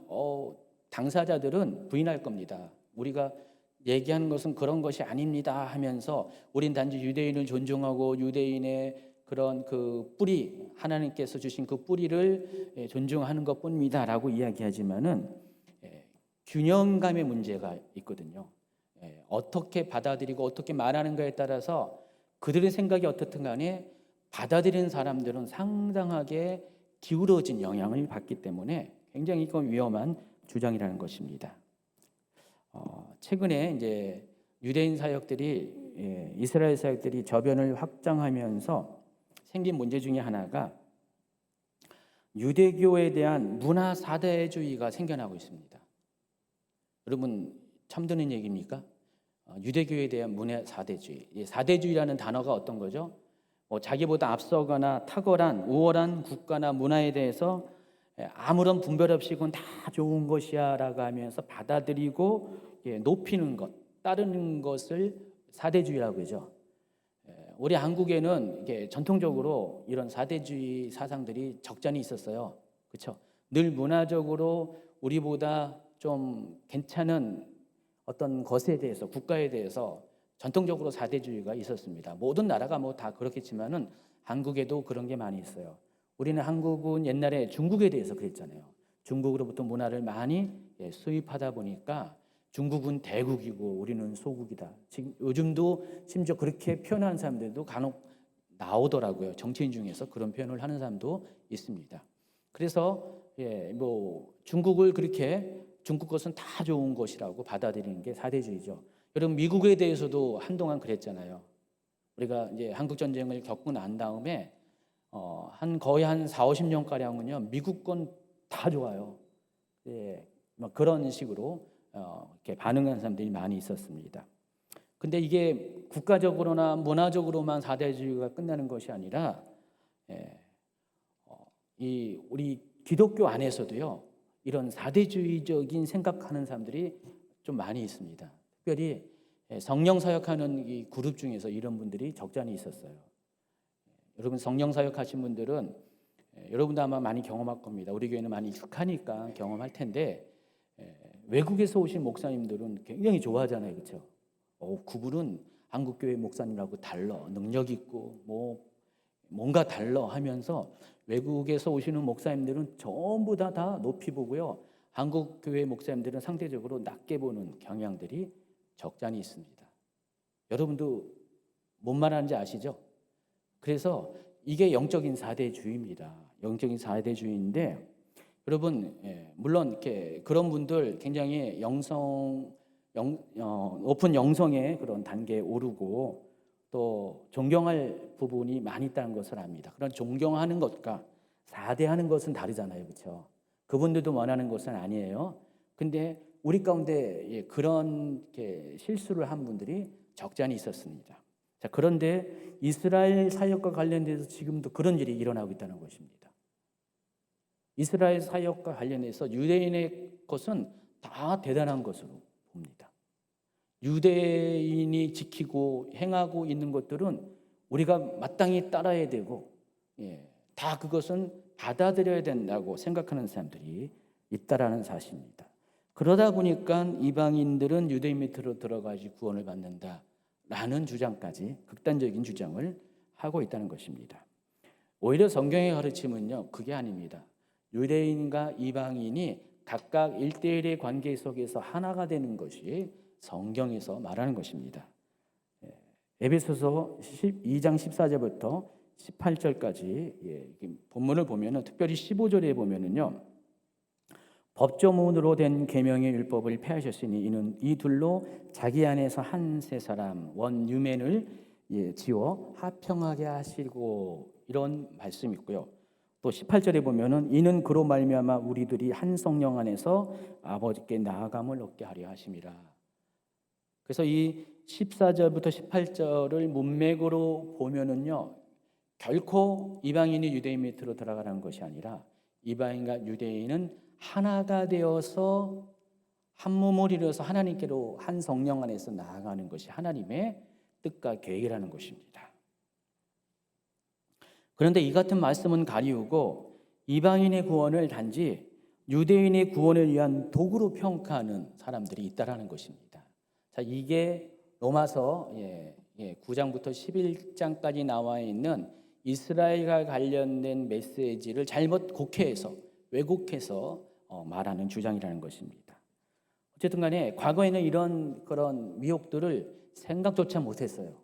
당사자들은 부인할 겁니다. 우리가 얘기하는 것은 그런 것이 아닙니다 하면서 우린 단지 유대인을 존중하고 유대인의 그런 그 뿌리, 하나님께서 주신 그 뿌리를 존중하는 것뿐입니다라고 이야기하지만은 균형감의 문제가 있거든요. 어떻게 받아들이고 어떻게 말하는가에 따라서 그들의 생각이 어떻든 간에 받아들이는 사람들은 상당하게 기울어진 영향을 받기 때문에 굉장히 이건 위험한 주장이라는 것입니다. 최근에 이제 유대인 사역들이 이스라엘 사역들이 저변을 확장하면서 생긴 문제 중에 하나가 유대교에 대한 문화 사대주의가 생겨나고 있습니다. 여러분 처음 듣는 얘기입니까? 유대교에 대한 문화 사대주의. 사대주의라는 단어가 어떤 거죠? 자기보다 앞서거나 탁월한 우월한 국가나 문화에 대해서 아무런 분별 없이 그건 다 좋은 것이야라고 하면서 받아들이고 높이는 것, 따르는 것을 사대주의라고 하죠. 우리 한국에는 이게 전통적으로 이런 사대주의 사상들이 적잖이 있었어요. 그렇죠? 늘 문화적으로 우리보다 좀 괜찮은 어떤 것에 대해서, 국가에 대해서 전통적으로 사대주의가 있었습니다. 모든 나라가 뭐 다 그렇겠지만은 한국에도 그런 게 많이 있어요. 우리는 한국은 옛날에 중국에 대해서 그랬잖아요. 중국으로부터 문화를 많이 수입하다 보니까 중국은 대국이고 우리는 소국이다. 지금 요즘도 심지어 그렇게 표현하는 사람들도 간혹 나오더라고요. 정치인 중에서 그런 표현을 하는 사람도 있습니다. 그래서 뭐 중국을 그렇게 중국 것은 다 좋은 것이라고 받아들이는 게 사대주의죠. 여러분 미국에 대해서도 한동안 그랬잖아요. 우리가 이제 한국 전쟁을 겪고 난 다음에 거의 한 4, 50년 가량은요 미국 건 다 좋아요. 뭐 그런 식으로 이렇게 반응하는 사람들이 많이 있었습니다. 근데 이게 국가적으로나 문화적으로만 사대주의가 끝나는 것이 아니라 이 우리 기독교 안에서도요 이런 사대주의적인 생각하는 사람들이 좀 많이 있습니다. 특별히 성령 사역하는 이 그룹 중에서 이런 분들이 적잖이 있었어요. 여러분 성령 사역하신 분들은 여러분도 아마 많이 경험할 겁니다. 우리 교회는 많이 익숙하니까 경험할 텐데 외국에서 오신 목사님들은 굉장히 좋아하잖아요, 그렇죠? 그분은 한국 교회 목사님하고 달라, 능력 있고 뭔가 달라 하면서 외국에서 오시는 목사님들은 전부 다 높이 보고요. 한국 교회 목사님들은 상대적으로 낮게 보는 경향들이 적잖이 있습니다. 여러분도 뭔 말하는지 아시죠? 그래서 이게 영적인 사대주의입니다. 영적인 사대주의인데 여러분 물론 이렇게 그런 분들 굉장히 높은 영성의 그런 단계에 오르고 또 존경할 부분이 많이 있다는 것을 압니다. 그런 존경하는 것과 사대하는 것은 다르잖아요, 그렇죠? 그분들도 원하는 것은 아니에요. 근데 우리 가운데 그런 실수를 한 분들이 적잖이 있었습니다. 자, 그런데 이스라엘 사역과 관련돼서 지금도 그런 일이 일어나고 있다는 것입니다. 이스라엘 사역과 관련해서 유대인의 것은 다 대단한 것으로 봅니다. 유대인이 지키고 행하고 있는 것들은 우리가 마땅히 따라야 되고 다 그것은 받아들여야 된다고 생각하는 사람들이 있다라는 사실입니다. 그러다 보니까 이방인들은 유대인 밑으로 들어가지 구원을 받는다라는 주장까지 극단적인 주장을 하고 있다는 것입니다. 오히려 성경의 가르침은요 그게 아닙니다. 유대인과 이방인이 각각 1대1의 관계 속에서 하나가 되는 것이 성경에서 말하는 것입니다. 에베소서 12장 14절부터 18절까지 본문을 보면은 특별히 15절에 보면은요. 법조문으로 된 계명의 율법을 폐하셨으니 이는 이 둘로 자기 안에서 한 세 사람 원유맨을 지어 화평하게 하시고 이런 말씀이 있고요. 또 18절에 보면은 이는 그로 말미암아 우리들이 한 성령 안에서 아버지께 나아감을 얻게 하려 하심이라. 그래서 이 14절부터 18절을 문맥으로 보면은요. 결코 이방인이 유대인 밑으로 들어가라는 것이 아니라 이방인과 유대인은 하나가 되어서 한 몸을 이루어서 하나님께로 한 성령 안에서 나아가는 것이 하나님의 뜻과 계획이라는 것입니다. 그런데 이 같은 말씀은 가리우고 이방인의 구원을 단지 유대인의 구원을 위한 도구로 평가하는 사람들이 있다라는 것입니다. 자, 이게 로마서 9장부터 11장까지 나와 있는 이스라엘과 관련된 메시지를 잘못 곡해해서 왜곡해서 말하는 주장이라는 것입니다. 어쨌든 간에 과거에는 이런 그런 미혹들을 생각조차 못했어요.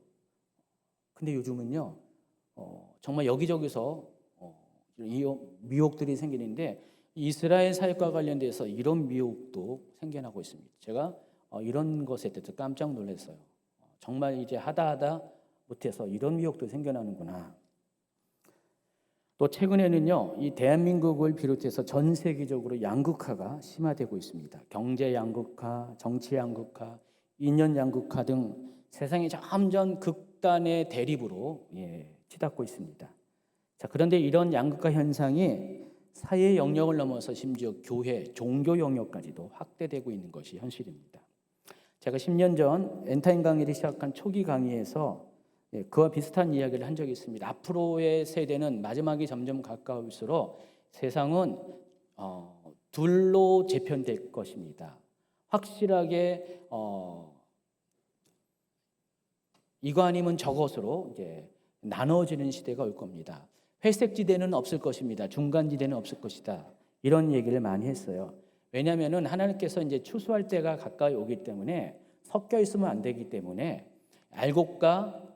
근데 요즘은요 정말 여기저기서 이 미혹들이 생기는데 이스라엘 사역과 관련돼서 이런 미혹도 생겨나고 있습니다. 제가 이런 것에 대해서 깜짝 놀랐어요. 정말 이제 하다 못해서 이런 미혹도 생겨나는구나. 또 최근에는요, 이 대한민국을 비롯해서 전 세계적으로 양극화가 심화되고 있습니다. 경제 양극화, 정치 양극화, 인연 양극화 등 세상이 점점 극단의 대립으로 치닫고 있습니다. 자, 그런데 이런 양극화 현상이 사회 영역을 넘어서 심지어 교회, 종교 영역까지도 확대되고 있는 것이 현실입니다. 제가 10년 전 엔타임 강의를 시작한 초기 강의에서 그와 비슷한 이야기를 한 적이 있습니다. 앞으로의 세대는 마지막이 점점 가까울수록 세상은 둘로 재편될 것입니다. 확실하게 이거 아니면 저것으로 이제 나눠지는 시대가 올 겁니다. 회색 지대는 없을 것입니다. 중간 지대는 없을 것이다. 이런 얘기를 많이 했어요. 왜냐하면은 하나님께서 이제 추수할 때가 가까이 오기 때문에 섞여 있으면 안 되기 때문에 알곡과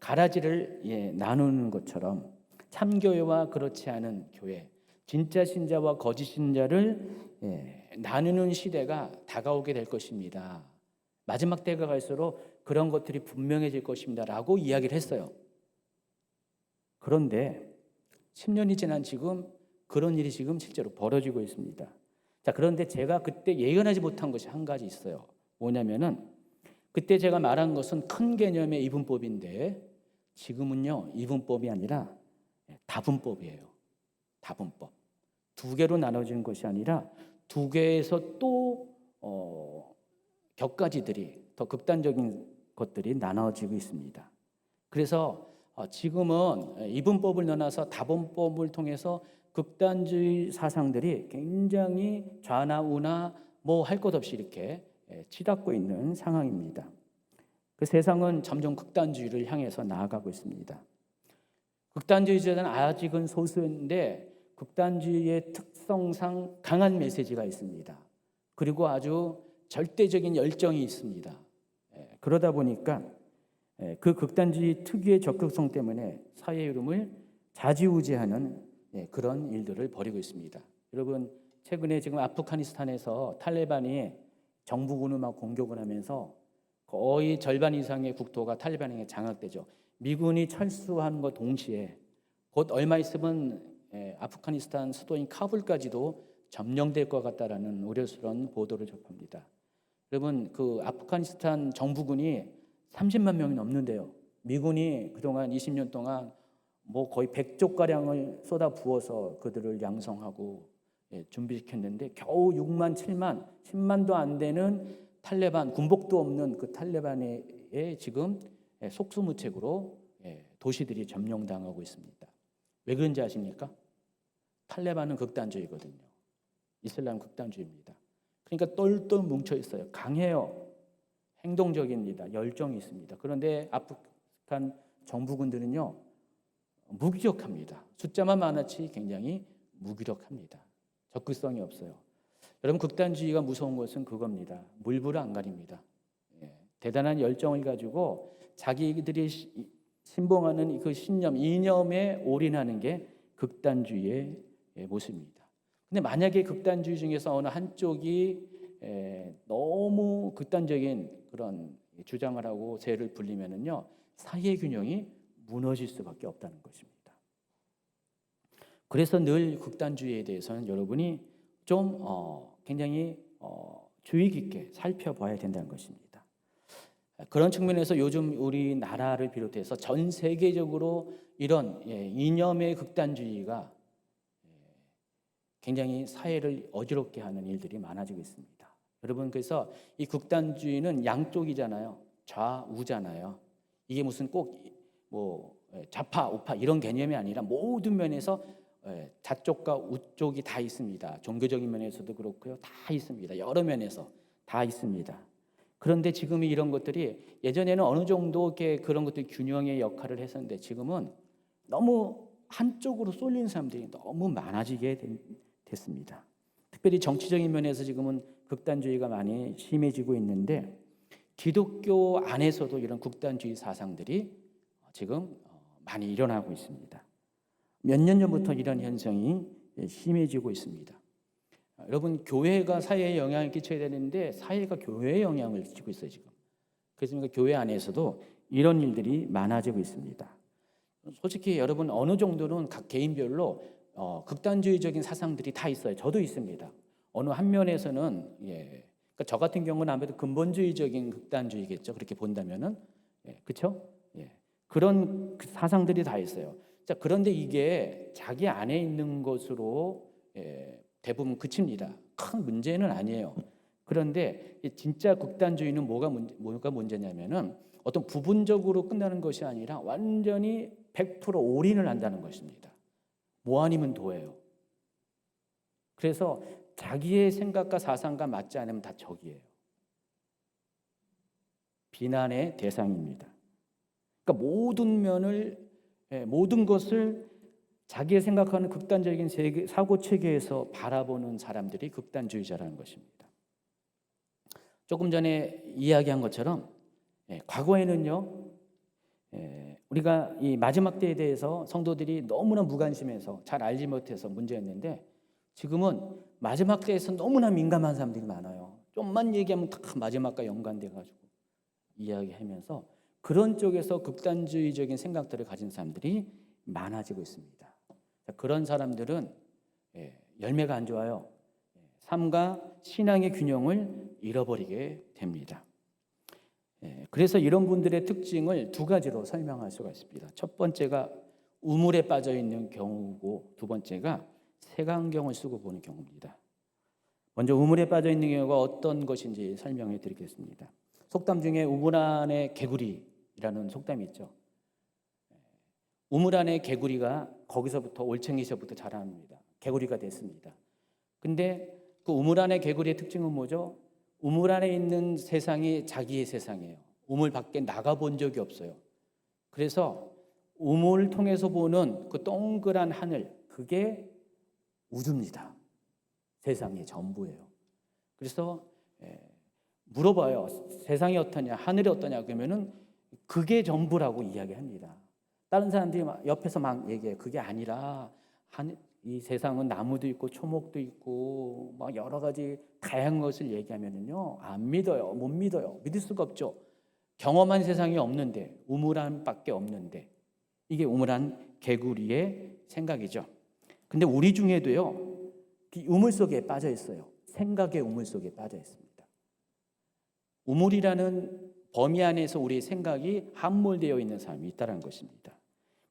가라지를 나누는 것처럼 참교회와 그렇지 않은 교회, 진짜 신자와 거짓 신자를 나누는 시대가 다가오게 될 것입니다. 마지막 때가 갈수록 그런 것들이 분명해질 것입니다. 라고 이야기를 했어요. 그런데 10년이 지난 지금 그런 일이 지금 실제로 벌어지고 있습니다. 자, 그런데 제가 그때 예견하지 못한 것이 한 가지 있어요. 뭐냐면은 그때 제가 말한 것은 큰 개념의 이분법인데 지금은요 이분법이 아니라 다분법이에요. 다분법. 두 개로 나눠지는 것이 아니라 두 개에서 또 격가지들이 더 극단적인 것들이 나눠지고 있습니다. 그래서 지금은 이분법을 넘어서 다분법을 통해서 극단주의 사상들이 굉장히 좌나 우나 뭐 할 것 없이 이렇게 치닫고 있는 상황입니다. 그 세상은 점점 극단주의를 향해서 나아가고 있습니다. 극단주의자는 아직은 소수인데 극단주의의 특성상 강한 메시지가 있습니다. 그리고 아주 절대적인 열정이 있습니다. 그러다 보니까 그 극단주의 특유의 적극성 때문에 사회 흐름을 좌지우지하는 그런 일들을 벌이고 있습니다. 여러분, 최근에 지금 아프가니스탄에서 탈레반이 정부군을 막 공격을 하면서 거의 절반 이상의 국토가 탈레반에게 장악되죠. 미군이 철수하는 것 동시에 곧 얼마 있으면 아프가니스탄 수도인 카불까지도 점령될 것 같다라는 우려스러운 보도를 접합니다. 여러분, 그 아프가니스탄 정부군이 30만 명이 넘는데요. 미군이 그동안 20년 동안 뭐 거의 100조 가량을 쏟아 부어서 그들을 양성하고 준비시켰는데 겨우 6만, 7만, 10만도 안 되는 탈레반, 군복도 없는 그 탈레반에 지금 속수무책으로 도시들이 점령당하고 있습니다. 왜 그런지 아십니까? 탈레반은 극단주의거든요. 이슬람 극단주의입니다. 그러니까 똘똘 뭉쳐 있어요. 강해요. 행동적입니다. 열정이 있습니다. 그런데 아프간 정부군들은요 무기력합니다. 숫자만 많았지 굉장히 무기력합니다. 적극성이 없어요. 여러분, 극단주의가 무서운 것은 그겁니다. 물불을 안 가립니다. 대단한 열정을 가지고 자기들이 신봉하는 그 신념, 이념에 올인하는 게 극단주의의 모습입니다. 근데 만약에 극단주의 중에서 어느 한쪽이 너무 극단적인 그런 주장을 하고 세를 불리면은요, 사회 균형이 무너질 수밖에 없다는 것입니다. 그래서 늘 극단주의에 대해서는 여러분이 좀 굉장히 주의 깊게 살펴봐야 된다는 것입니다. 그런 측면에서 요즘 우리나라를 비롯해서 전 세계적으로 이런 이념의 극단주의가 굉장히 사회를 어지럽게 하는 일들이 많아지고 있습니다. 여러분, 그래서 이 극단주의는 양쪽이잖아요. 좌우잖아요. 이게 무슨 꼭 뭐 좌파 우파 이런 개념이 아니라 모든 면에서 좌쪽과 우쪽이 다 있습니다. 종교적인 면에서도 그렇고요, 다 있습니다. 여러 면에서 다 있습니다. 그런데 지금 이런 것들이 예전에는 어느 정도 그런 것들이 균형의 역할을 했었는데 지금은 너무 한쪽으로 쏠린 사람들이 너무 많아지게 됐습니다. 특별히 정치적인 면에서 지금은 극단주의가 많이 심해지고 있는데 기독교 안에서도 이런 극단주의 사상들이 지금 많이 일어나고 있습니다. 몇 년 전부터 이런 현상이 심해지고 있습니다. 여러분, 교회가 사회에 영향을 끼쳐야 되는데 사회가 교회에 영향을 끼치고 있어요 지금. 그래서 교회 안에서도 이런 일들이 많아지고 있습니다. 솔직히 여러분, 어느 정도는 각 개인별로 극단주의적인 사상들이 다 있어요. 저도 있습니다. 어느 한 면에서는 그러니까 저 같은 경우는 아무래도 근본주의적인 극단주의겠죠. 그렇게 본다면은 그렇죠? 그런 사상들이 다 있어요. 자, 그런데 이게 자기 안에 있는 것으로 대부분 그칩니다. 큰 문제는 아니에요. 그런데 진짜 극단주의는 뭐가 문제냐면은 어떤 부분적으로 끝나는 것이 아니라 완전히 100% 올인을 한다는 것입니다. 뭐 아니면 도예요. 그래서 자기의 생각과 사상과 맞지 않으면 다 적이에요. 비난의 대상입니다. 그러니까 모든 것을 자기의 생각하는 극단적인 사고 체계에서 바라보는 사람들이 극단주의자라는 것입니다. 조금 전에 이야기한 것처럼 과거에는요, 우리가 이 마지막 때에 대해서 성도들이 너무나 무관심해서 잘 알지 못해서 문제였는데 지금은 마지막 때에서 너무나 민감한 사람들이 많아요. 좀만 얘기하면 다 마지막과 연관돼 가지고 이야기하면서 그런 쪽에서 극단주의적인 생각들을 가진 사람들이 많아지고 있습니다. 그런 사람들은 열매가 안 좋아요. 삶과 신앙의 균형을 잃어버리게 됩니다. 그래서 이런 분들의 특징을 두 가지로 설명할 수가 있습니다. 첫 번째가 우물에 빠져 있는 경우고 두 번째가 색안경을 쓰고 보는 경우입니다. 먼저 우물에 빠져 있는 경우가 어떤 것인지 설명해 드리겠습니다. 속담 중에 우물 안에 개구리라는 속담이 있죠. 우물 안에 개구리가 거기서부터 올챙이서부터 자랍니다. 개구리가 됐습니다. 근데 그 우물 안에 개구리의 특징은 뭐죠? 우물 안에 있는 세상이 자기의 세상이에요. 우물 밖에 나가본 적이 없어요. 그래서 우물을 통해서 보는 그 동그란 하늘, 그게 우주입니다. 세상의 전부예요. 그래서 물어봐요. 세상이 어떠냐, 하늘이 어떠냐 그러면은 그게 전부라고 이야기합니다. 다른 사람들이 옆에서 막 얘기해요. 그게 아니라 이 세상은 나무도 있고 초목도 있고 막 여러 가지 다양한 것을 얘기하면은요, 안 믿어요. 못 믿어요. 믿을 수가 없죠. 경험한 세상이 없는데, 우물안밖에 없는데, 이게 우물안 개구리의 생각이죠. 근데 우리 중에도요, 그 우물 속에 빠져 있어요. 생각의 우물 속에 빠져 있습니다. 우물이라는 범위 안에서 우리의 생각이 함몰되어 있는 사람이 있다는 것입니다.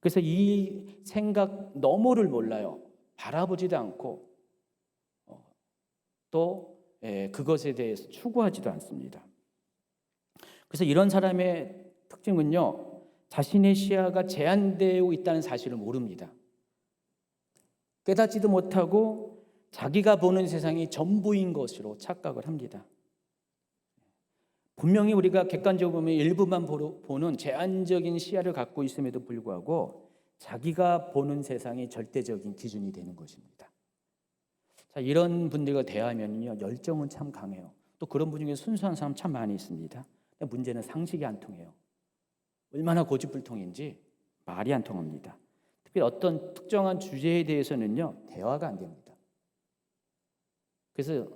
그래서 이 생각 너머를 몰라요. 바라보지도 않고 또 그것에 대해서 추구하지도 않습니다. 그래서 이런 사람의 특징은요, 자신의 시야가 제한되어 있다는 사실을 모릅니다. 깨닫지도 못하고 자기가 보는 세상이 전부인 것으로 착각을 합니다. 분명히 우리가 객관적으로 보면 일부만 보는 제한적인 시야를 갖고 있음에도 불구하고 자기가 보는 세상이 절대적인 기준이 되는 것입니다. 자, 이런 분들과 대화하면요, 열정은 참 강해요. 또 그런 분 중에 순수한 사람 참 많이 있습니다. 근데 문제는 상식이 안 통해요. 얼마나 고집불통인지 말이 안 통합니다. 특히 어떤 특정한 주제에 대해서는요, 대화가 안 됩니다. 그래서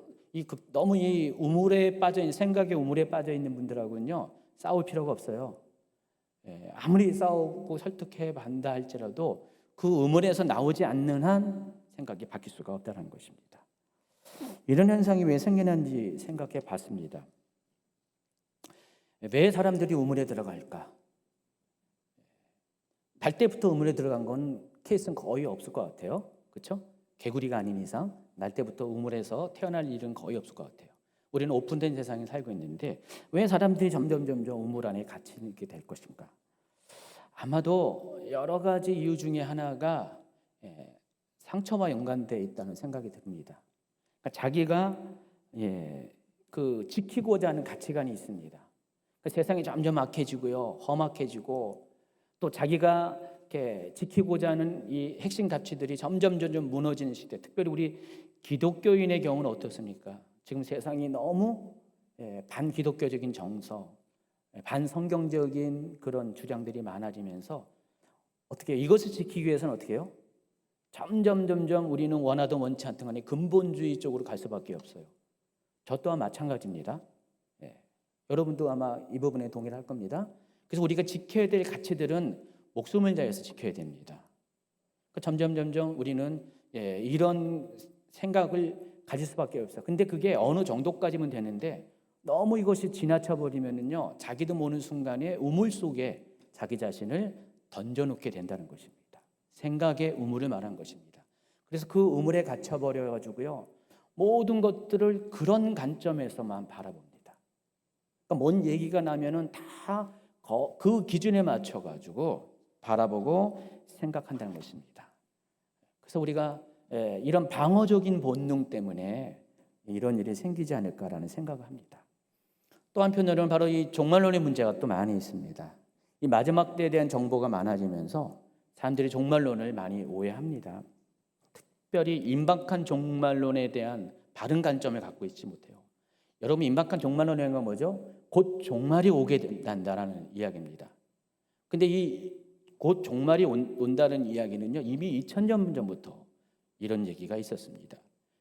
너무 이 우물에 빠져 있는, 생각의 우물에 빠져 있는 분들하고는요, 싸울 필요가 없어요. 아무리 싸우고 설득해 반다 할지라도 그 우물에서 나오지 않는 한 생각이 바뀔 수가 없다는 것입니다. 이런 현상이 왜 생겨난지 생각해 봤습니다. 왜 사람들이 우물에 들어갈까? 날 때부터 우물에 들어간 건 케이스는 거의 없을 것 같아요. 그렇죠? 개구리가 아닌 이상 날 때부터 우물에서 태어날 일은 거의 없을 것 같아요. 우리는 오픈된 세상에 살고 있는데 왜 사람들이 점점 우물 안에 갇히게 될 것인가? 아마도 여러 가지 이유 중에 하나가 상처와 연관되어 있다는 생각이 듭니다. 그러니까 자기가 그 지키고자 하는 가치관이 있습니다. 그러니까 세상이 점점 악해지고요, 험악해지고 또 자기가 이렇게 지키고자 하는 이 핵심 가치들이 점점 무너지는 시대. 특별히 우리 기독교인의 경우는 어떻습니까? 지금 세상이 너무 반기독교적인 정서, 반성경적인 그런 주장들이 많아지면서 어떻게 이것을 지키기 위해서는 어떻게 해요? 점점 우리는 원하든 원치 않든 간에 근본주의 쪽으로 갈 수밖에 없어요. 저 또한 마찬가지입니다. 여러분도 아마 이 부분에 동의를 할 겁니다. 그래서 우리가 지켜야 될 가치들은 목숨을 다해서 지켜야 됩니다. 점점 우리는 이런 생각을 가질 수밖에 없어요. 근데 그게 어느 정도까지면 되는데 너무 이것이 지나쳐 버리면은요, 자기도 모르는 순간에 우물 속에 자기 자신을 던져놓게 된다는 것입니다. 생각의 우물을 말한 것입니다. 그래서 그 우물에 갇혀 버려 가지고요, 모든 것들을 그런 관점에서만 바라봅니다. 그러니까 뭔 얘기가 나면은 다 그 기준에 맞춰 가지고 바라보고 생각한다는 것입니다. 그래서 우리가 이런 방어적인 본능 때문에 이런 일이 생기지 않을까라는 생각을 합니다. 또 한편으로는 바로 이 종말론의 문제가 또 많이 있습니다. 이 마지막 때에 대한 정보가 많아지면서 사람들이 종말론을 많이 오해합니다. 특별히 임박한 종말론에 대한 바른 관점을 갖고 있지 못해요. 여러분, 임박한 종말론이라는 건 뭐죠? 곧 종말이 오게 된다라는 이야기입니다. 근데 이 곧 종말이 온다는 이야기는요, 이미 2000년 전부터 이런 얘기가 있었습니다.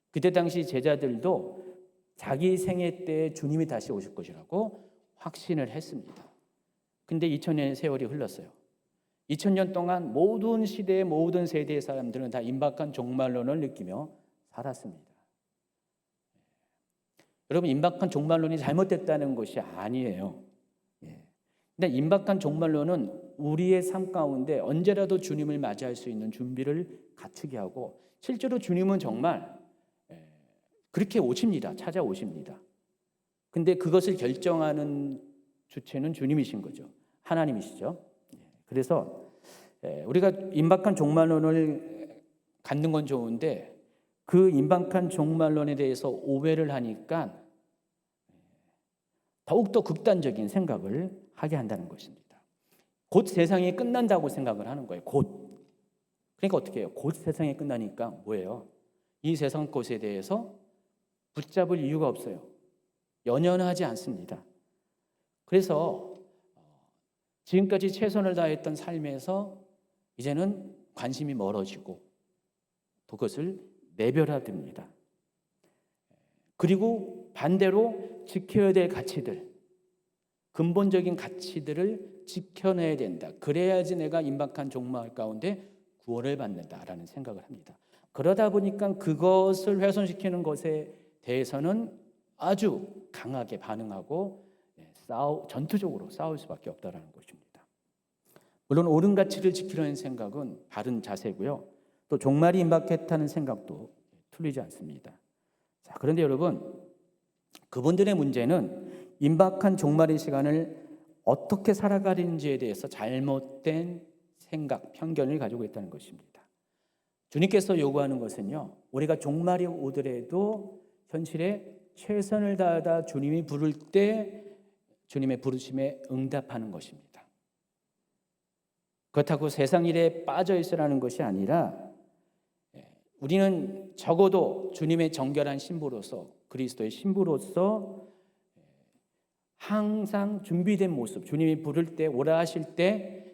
그때 당시 제자들도 자기 생애 때 주님이 다시 오실 것이라고 확신을 했습니다. 근데 2000년의 세월이 흘렀어요. 2000년 동안 모든 시대의 모든 세대의 사람들은 다 임박한 종말론을 느끼며 살았습니다. 여러분, 임박한 종말론이 잘못됐다는 것이 아니에요. 근데 임박한 종말론은 우리의 삶 가운데 언제라도 주님을 맞이할 수 있는 준비를 갖추게 하고, 실제로 주님은 정말 그렇게 오십니다. 찾아오십니다. 근데 그것을 결정하는 주체는 주님이신 거죠. 하나님이시죠. 그래서 우리가 임박한 종말론을 갖는 건 좋은데 그 임박한 종말론에 대해서 오해를 하니까 더욱더 극단적인 생각을 하게 한다는 것입니다. 곧 세상이 끝난다고 생각을 하는 거예요. 곧. 그러니까 어떻게 해요? 곧 세상이 끝나니까 뭐예요? 이 세상 것에 대해서 붙잡을 이유가 없어요. 연연하지 않습니다. 그래서 지금까지 최선을 다했던 삶에서 이제는 관심이 멀어지고 또 그것을 내버려둡니다. 그리고 반대로 지켜야 될 가치들, 근본적인 가치들을 지켜내야 된다. 그래야지 내가 임박한 종말 가운데 구원을 받는다라는 생각을 합니다. 그러다 보니까 그것을 훼손시키는 것에 대해서는 아주 강하게 반응하고 전투적으로 싸울 수밖에 없다는 것입니다. 물론 옳은 가치를 지키려는 생각은 바른 자세고요. 또 종말이 임박했다는 생각도 틀리지 않습니다. 자, 그런데 여러분, 그분들의 문제는 임박한 종말의 시간을 어떻게 살아가는지에 대해서 잘못된 생각, 편견을 가지고 있다는 것입니다. 주님께서 요구하는 것은요, 우리가 종말이 오더라도 현실에 최선을 다하다 주님이 부를 때 주님의 부르심에 응답하는 것입니다. 그렇다고 세상 일에 빠져 있으라는 것이 아니라 우리는 적어도 주님의 정결한 신부로서, 그리스도의 신부로서 항상 준비된 모습, 주님이 부를 때 오라 하실 때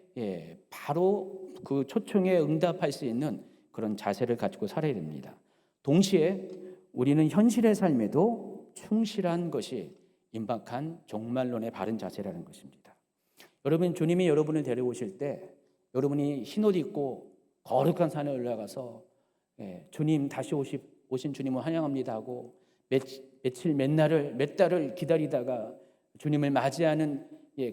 바로 그 초청에 응답할 수 있는 그런 자세를 가지고 살아야 됩니다. 동시에 우리는 현실의 삶에도 충실한 것이 임박한 종말론의 바른 자세라는 것입니다. 여러분, 주님이 여러분을 데려오실 때 여러분이 흰옷 입고 거룩한 산에 올라가서 주님 다시 오신 주님을 환영합니다 하고 며칠 몇 달을 기다리다가 주님을 맞이하는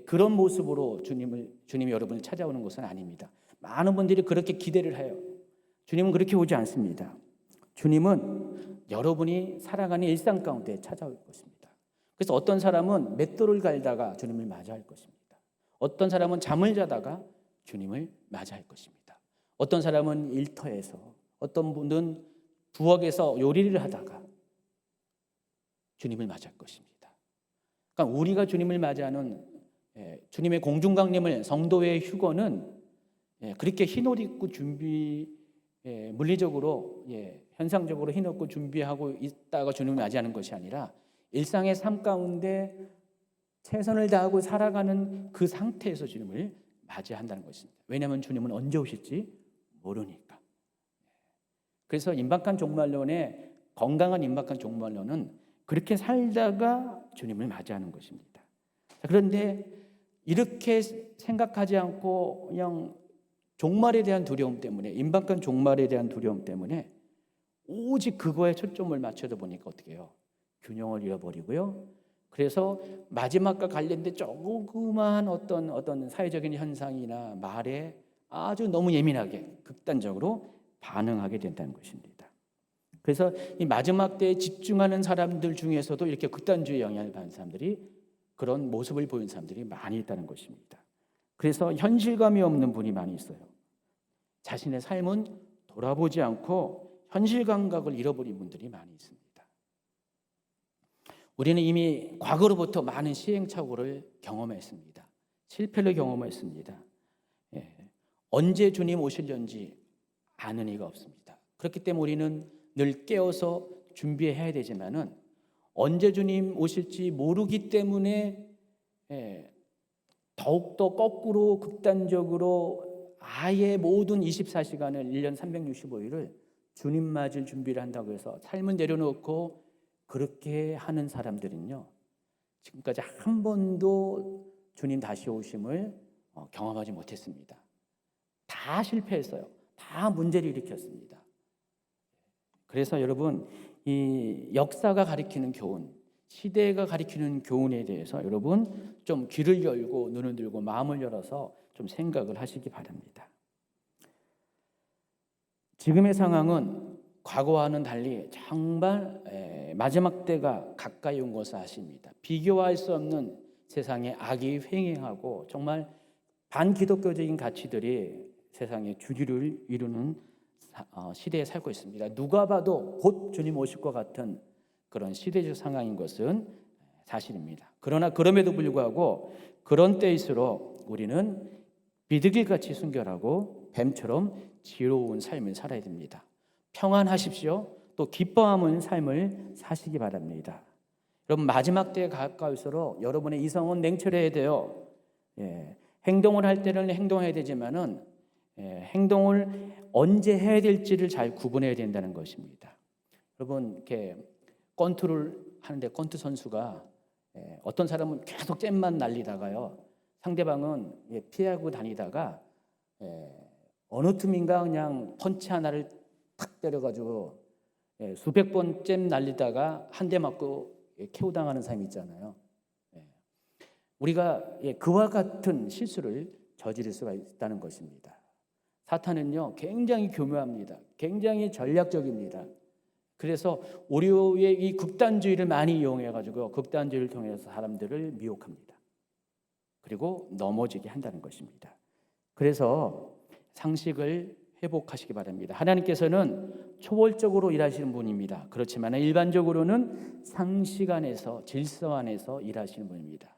그런 모습으로 주님이 여러분을 찾아오는 것은 아닙니다. 많은 분들이 그렇게 기대를 해요. 주님은 그렇게 오지 않습니다. 주님은 여러분이 살아가는 일상 가운데 찾아올 것입니다. 그래서 어떤 사람은 맷돌을 갈다가 주님을 맞이할 것입니다. 어떤 사람은 잠을 자다가 주님을 맞이할 것입니다. 어떤 사람은 일터에서, 어떤 분은 부엌에서 요리를 하다가 주님을 맞이할 것입니다. 그러니까 우리가 주님을 맞이하는 주님의 공중강림을, 성도의 휴거는 그렇게 흰옷 입고 물리적으로 현상적으로 흰옷 입고 준비하고 있다가 주님을 맞이하는 것이 아니라 일상의 삶 가운데 최선을 다하고 살아가는 그 상태에서 주님을 맞이한다는 것입니다. 왜냐하면 주님은 언제 오실지 모르니까. 그래서 임박한 종말론의 건강한 임박한 종말론은 그렇게 살다가 주님을 맞이하는 것입니다. 그런데 이렇게 생각하지 않고 그냥 종말에 대한 두려움 때문에, 임박한 종말에 대한 두려움 때문에 오직 그거에 초점을 맞춰다 보니까 어떻게 해요? 균형을 잃어버리고요. 그래서 마지막과 관련된 조그만 어떤 사회적인 현상이나 말에 아주 너무 예민하게 극단적으로 반응하게 된다는 것입니다. 그래서 이 마지막 때에 집중하는 사람들 중에서도 이렇게 극단주의 영향을 받는 사람들이, 그런 모습을 보이는 사람들이 많이 있다는 것입니다. 그래서 현실감이 없는 분이 많이 있어요. 자신의 삶은 돌아보지 않고 현실 감각을 잃어버린 분들이 많이 있습니다. 우리는 이미 과거로부터 많은 시행착오를 경험했습니다. 실패를 경험했습니다. 언제 주님 오실는지 아는 이가 없습니다. 그렇기 때문에 우리는 늘 깨어서 준비해야 되지만은 언제 주님 오실지 모르기 때문에 더욱더 거꾸로 극단적으로 아예 모든 24시간을 1년 365일을 주님 맞을 준비를 한다고 해서 삶을 내려놓고 그렇게 하는 사람들은요, 지금까지 한 번도 주님 다시 오심을 경험하지 못했습니다. 다 실패했어요. 다 문제를 일으켰습니다. 그래서 여러분, 이 역사가 가리키는 교훈, 시대가 가리키는 교훈에 대해서 여러분 좀 귀를 열고 눈을 들고 마음을 열어서 좀 생각을 하시기 바랍니다. 지금의 상황은 과거와는 달리 정말 마지막 때가 가까이 온 것을 아십니다. 비교할 수 없는 세상에 악이 횡행하고 정말 반기독교적인 가치들이 세상의 주류를 이루는 시대에 살고 있습니다. 누가 봐도 곧 주님 오실 것 같은 그런 시대적 상황인 것은 사실입니다. 그러나 그럼에도 불구하고 그런 때일수록 우리는 비둘기같이 순결하고 뱀처럼 지혜로운 삶을 살아야 됩니다. 평안하십시오. 또 기뻐하는 삶을 사시기 바랍니다. 여러분, 마지막 때에 가까울수록 여러분의 이성은 냉철해야 돼요. 행동을 할 때는 행동해야 되지만은 행동을 언제 해야 될지를 잘 구분해야 된다는 것입니다. 여러분, 이렇게 권투를 하는데 권투 선수가 어떤 사람은 계속 잽만 날리다가요, 상대방은 피하고 다니다가 어느 틈인가 그냥 펀치 하나를 탁 때려가지고 수백 번 잼 날리다가 한 대 맞고 KO 당하는 사람이 있잖아요. 우리가 그와 같은 실수를 저지를 수가 있다는 것입니다. 사탄은요, 굉장히 교묘합니다. 굉장히 전략적입니다. 그래서 우리의 이 극단주의를 많이 이용해가지고 극단주의를 통해서 사람들을 미혹합니다. 그리고 넘어지게 한다는 것입니다. 그래서 상식을 회복하시기 바랍니다. 하나님께서는 초월적으로 일하시는 분입니다. 그렇지만 일반적으로는 상식 안에서, 질서 안에서 일하시는 분입니다.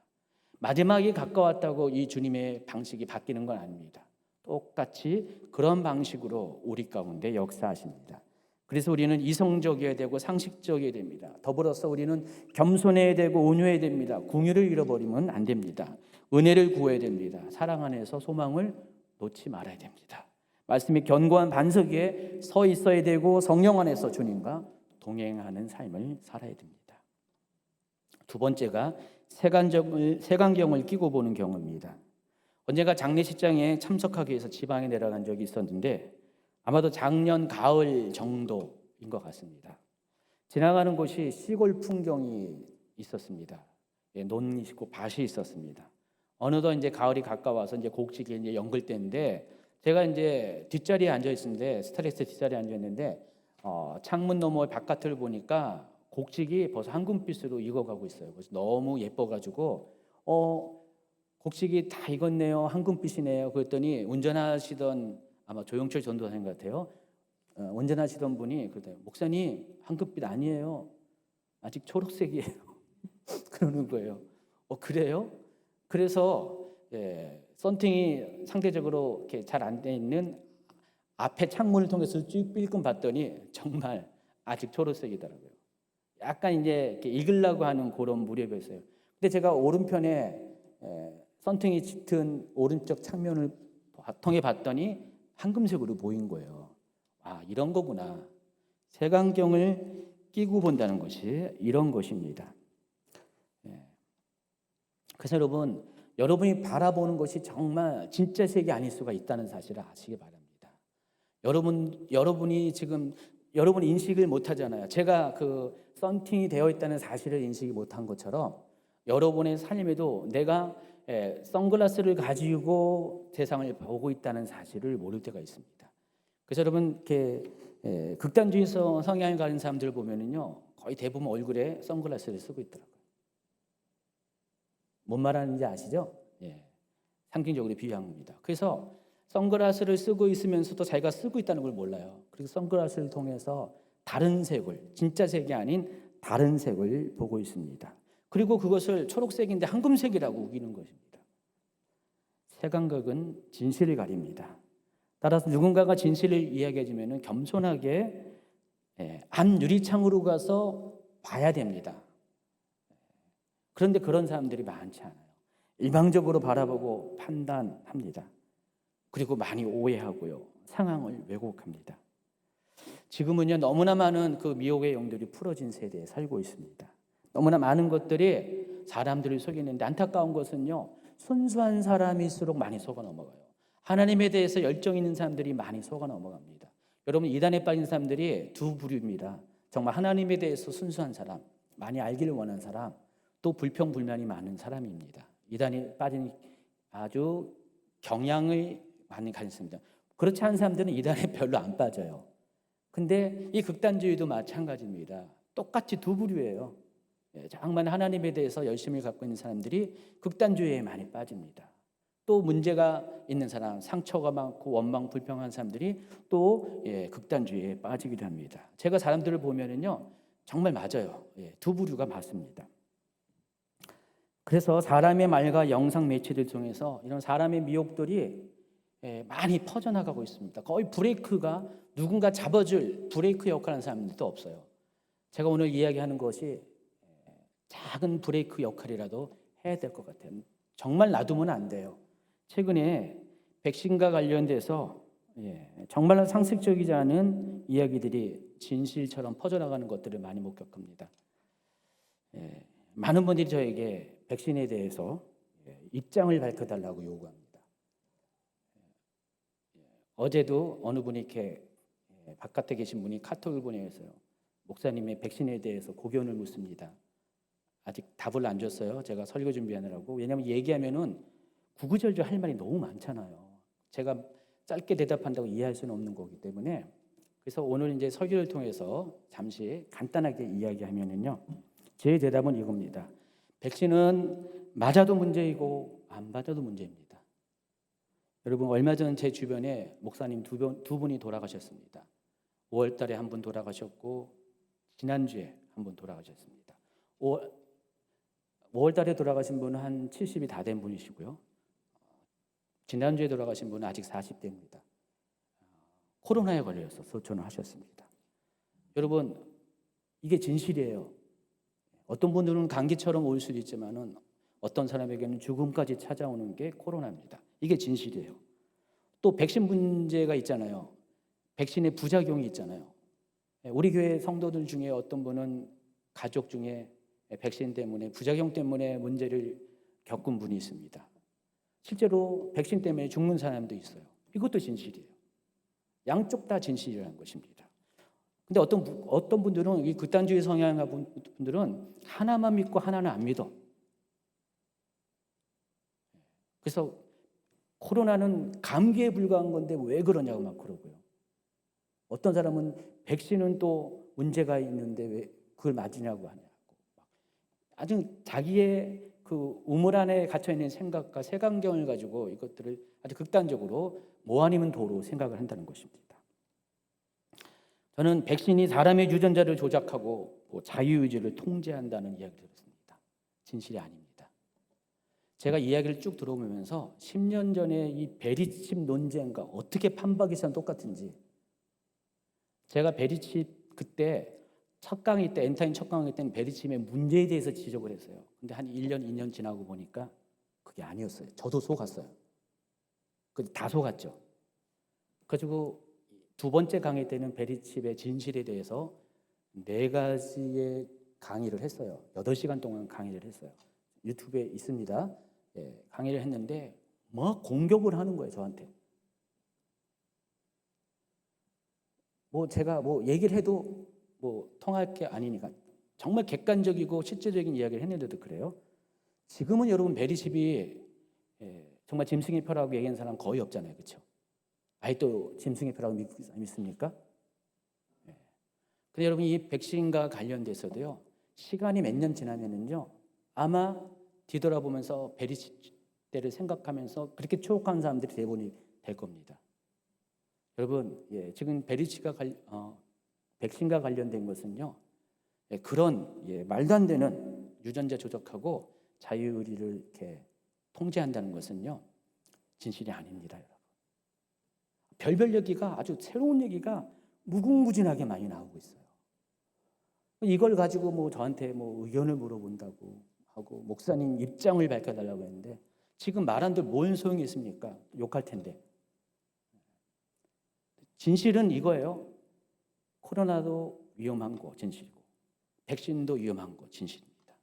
마지막이 가까웠다고 이 주님의 방식이 바뀌는 건 아닙니다. 똑같이 그런 방식으로 우리 가운데 역사하십니다. 그래서 우리는 이성적이어야 되고 상식적이어야 됩니다. 더불어서 우리는 겸손해야 되고 온유해야 됩니다. 공의를 잃어버리면 안 됩니다. 은혜를 구해야 됩니다. 사랑 안에서 소망을 놓지 말아야 됩니다. 말씀이 견고한 반석 위에 서 있어야 되고 성령 안에서 주님과 동행하는 삶을 살아야 됩니다. 두 번째가 색안경을 끼고 보는 경우입니다. 언젠가 장례식장에 참석하기 위해서 지방에 내려간 적이 있었는데 아마도 작년 가을 정도인 것 같습니다. 지나가는 곳이 시골 풍경이 있었습니다. 논이 있고 밭이 있었습니다. 어느덧 이제 가을이 가까워서 이제 곡식이 이제 연글 때인데 제가 이제 뒷자리에 앉아 있었는데 스트레스 뒷자리에 앉아 있는데 창문 너머 바깥을 보니까 곡식이 벌써 황금빛으로 익어가고 있어요. 그래서 너무 예뻐가지고 곡식이 다 익었네요. 황금빛이네요. 그랬더니 운전하시던 아마 조영철 전도사님 같아요. 운전하시던 분이 그때 목사님 황금빛 아니에요. 아직 초록색이에요. 그러는 거예요. 그래요? 그래서 썬팅이 상대적으로 이렇게 잘 안 돼 있는 앞에 창문을 통해서 쭉 삘끔 봤더니 정말 아직 초록색이더라고요. 약간 이제 이렇게 익으려고 하는 그런 무렵이었어요. 근데 제가 오른편에 썬팅이 짙은 오른쪽 창문을 통해 봤더니 황금색으로 보인 거예요. 이런 거구나. 색안경을 끼고 본다는 것이 이런 것입니다. 그래서 여러분이 바라보는 것이 정말 진짜 색이 아닐 수가 있다는 사실을 아시기 바랍니다. 여러분이 지금 여러분 인식을 못 하잖아요. 제가 그 썬팅이 되어 있다는 사실을 인식이 못한 것처럼 여러분의 삶에도 내가 선글라스를 가지고 세상을 보고 있다는 사실을 모를 때가 있습니다. 그래서 여러분 이렇게 극단주의 성향을 가진 사람들 보면은요 거의 대부분 얼굴에 선글라스를 쓰고 있더라고요. 뭔 말하는지 아시죠? 상징적으로 비유한 겁니다. 그래서 선글라스를 쓰고 있으면서도 자기가 쓰고 있다는 걸 몰라요. 그래서 선글라스를 통해서 다른 색을, 진짜 색이 아닌 다른 색을 보고 있습니다. 그리고 그것을 초록색인데 황금색이라고 우기는 것입니다. 색안경은 진실을 가립니다. 따라서 누군가가 진실을 이야기해 주면 겸손하게 안 유리창으로 가서 봐야 됩니다. 그런데 그런 사람들이 많지 않아요. 일방적으로 바라보고 판단합니다. 그리고 많이 오해하고요. 상황을 왜곡합니다. 지금은요 너무나 많은 그 미혹의 영들이 풀어진 세대에 살고 있습니다. 너무나 많은 것들이 사람들을 속이는데 안타까운 것은요 순수한 사람일수록 많이 속아 넘어가요. 하나님에 대해서 열정 있는 사람들이 많이 속아 넘어갑니다. 여러분 이단에 빠진 사람들이 두 부류입니다. 정말 하나님에 대해서 순수한 사람, 많이 알기를 원하는 사람, 또 불평불만이 많은 사람입니다. 이단에 빠진 아주 경향을 많이 가졌습니다. 그렇지 않은 사람들은 이단에 별로 안 빠져요. 근데 이 극단주의도 마찬가지입니다. 똑같이 두 부류예요. 정말 하나님에 대해서 열심히 갖고 있는 사람들이 극단주의에 많이 빠집니다. 또 문제가 있는 사람, 상처가 많고 원망 불평한 사람들이 또 극단주의에 빠지기도 합니다. 제가 사람들을 보면은요 정말 맞아요. 두 부류가 맞습니다. 그래서 사람의 말과 영상 매체를 통해서 이런 사람의 미혹들이 많이 퍼져나가고 있습니다. 거의 브레이크가 누군가 잡아줄 브레이크 역할을 하는 사람들도 없어요. 제가 오늘 이야기하는 것이 작은 브레이크 역할이라도 해야 될 것 같아요. 정말 놔두면 안 돼요. 최근에 백신과 관련돼서 정말 상식적이지 않은 이야기들이 진실처럼 퍼져나가는 것들을 많이 목격합니다. 많은 분들이 저에게 백신에 대해서 입장을 밝혀달라고 요구합니다. 어제도 어느 분이 이렇게 바깥에 계신 분이 카톡을 보내서요. 목사님의 백신에 대해서 고견을 묻습니다. 아직 답을 안 줬어요. 제가 설교 준비하느라고. 왜냐하면 얘기하면은 구구절절 할 말이 너무 많잖아요. 제가 짧게 대답한다고 이해할 수는 없는 거기 때문에 그래서 오늘 이제 설교를 통해서 잠시 간단하게 이야기하면은요. 제 대답은 이겁니다. 백신은 맞아도 문제이고 안 맞아도 문제입니다. 여러분 얼마 전 제 주변에 목사님 두 분이 돌아가셨습니다. 5월 달에 한 분 돌아가셨고 지난주에 한 분 돌아가셨습니다. 5월 달에 돌아가신 분은 한 70이 다 된 분이시고요. 지난주에 돌아가신 분은 아직 40대입니다. 코로나에 걸려서 소천을 하셨습니다. 여러분, 이게 진실이에요. 어떤 분들은 감기처럼 올 수도 있지만은 어떤 사람에게는 죽음까지 찾아오는 게 코로나입니다. 이게 진실이에요. 또 백신 문제가 있잖아요. 백신의 부작용이 있잖아요. 우리 교회 성도들 중에 어떤 분은 가족 중에 백신 때문에 부작용 때문에 문제를 겪은 분이 있습니다. 실제로 백신 때문에 죽는 사람도 있어요. 이것도 진실이에요. 양쪽 다 진실이라는 것입니다. 근데 어떤 분들은 이 극단주의 성향의 분들은 하나만 믿고 하나는 안 믿어. 그래서 코로나는 감기에 불과한 건데 왜 그러냐고 막 그러고요. 어떤 사람은 백신은 또 문제가 있는데 왜 그걸 맞으냐고 하냐고. 아주 자기의 그 우물 안에 갇혀 있는 생각과 색안경을 가지고 이것들을 아주 극단적으로 뭐 아니면 도로 생각을 한다는 것입니다. 저는 백신이 사람의 유전자를 조작하고 자유의지를 통제한다는 이야기를 들었습니다. 진실이 아닙니다. 제가 이야기를 쭉 들어보면서 10년 전에 이 베리칩 논쟁과 어떻게 판박이선 똑같은지, 제가 베리칩 그때 첫 강의 때, 엔타임 첫 강의 때는 베리칩의 문제에 대해서 지적을 했어요. 근데 한 1년, 2년 지나고 보니까 그게 아니었어요. 저도 속았어요. 다 속았죠. 그래가지고 두 번째 강의 때는 베리칩의 진실에 대해서 4가지의 강의를 했어요. 8시간 동안 강의를 했어요. 유튜브에 있습니다. 강의를 했는데 뭐 공격을 하는 거예요, 저한테. 제가 얘기를 해도 통할 게 아니니까 정말 객관적이고 실제적인 이야기를 했는데도 그래요. 지금은 여러분 베리칩이 정말 짐승의 표라고 얘기하는 사람 거의 없잖아요, 그렇죠? 아직도 짐승의 표라고 믿습니까? 근데 여러분 이 백신과 관련돼서도요, 시간이 몇 년 지나면은요, 아마 뒤돌아보면서 베리칩 때를 생각하면서 그렇게 추억하는 사람들이 대부분이 될 겁니다. 여러분, 지금 백신과 관련된 것은요, 그런 말도 안 되는 유전자 조작하고 자유의지를 이렇게 통제한다는 것은요, 진실이 아닙니다, 여러분. 별별 얘기가 아주 새로운 얘기가 무궁무진하게 많이 나오고 있어요. 이걸 가지고 저한테 의견을 물어본다고 하고 목사님 입장을 밝혀달라고 했는데 지금 말한들 뭔 소용이 있습니까? 욕할 텐데. 진실은 이거예요. 코로나도 위험한 거 진실이고 백신도 위험한 거 진실입니다.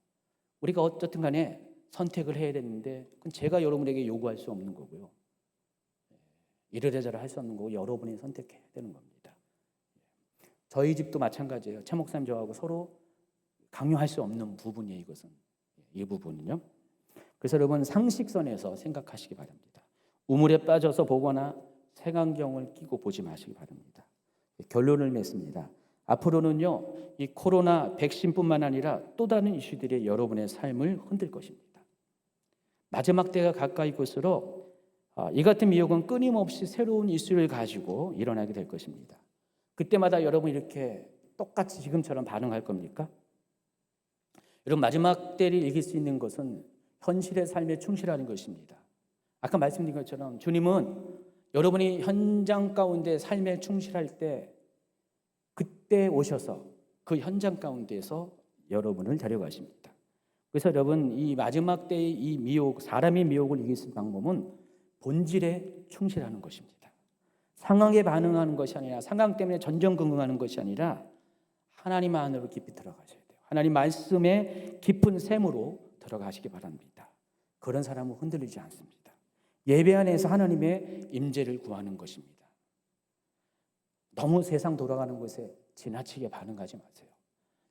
우리가 어쨌든 간에 선택을 해야 되는데 그건 제가 여러분에게 요구할 수 없는 거고요. 이래저래 할 수 없는 거고 여러분이 선택해야 되는 겁니다. 저희 집도 마찬가지예요. 최 목사님 저하고 서로 강요할 수 없는 부분이에요. 이것은 이 부분은요. 그래서 여러분 상식선에서 생각하시기 바랍니다. 우물에 빠져서 보거나 색안경을 끼고 보지 마시기 바랍니다. 결론을 맺습니다. 앞으로는요, 이 코로나 백신뿐만 아니라 또 다른 이슈들이 여러분의 삶을 흔들 것입니다. 마지막 때가 가까이 올수록 이 같은 미혹은 끊임없이 새로운 이슈를 가지고 일어나게 될 것입니다. 그때마다 여러분 이렇게 똑같이 지금처럼 반응할 겁니까? 여러분 마지막 때를 이길 수 있는 것은 현실의 삶에 충실하는 것입니다. 아까 말씀드린 것처럼 주님은 여러분이 현장 가운데 삶에 충실할 때 그때 오셔서 그 현장 가운데에서 여러분을 데려가십니다. 그래서 여러분 이 마지막 때의 이 미혹, 사람의 미혹을 이길 수 있는 방법은 본질에 충실하는 것입니다. 상황에 반응하는 것이 아니라 상황 때문에 전전긍긍하는 것이 아니라 하나님 안으로 깊이 들어가셔야 돼요. 하나님 말씀의 깊은 샘으로 들어가시기 바랍니다. 그런 사람은 흔들리지 않습니다. 예배 안에서 하나님의 임재를 구하는 것입니다. 너무 세상 돌아가는 것에 지나치게 반응하지 마세요.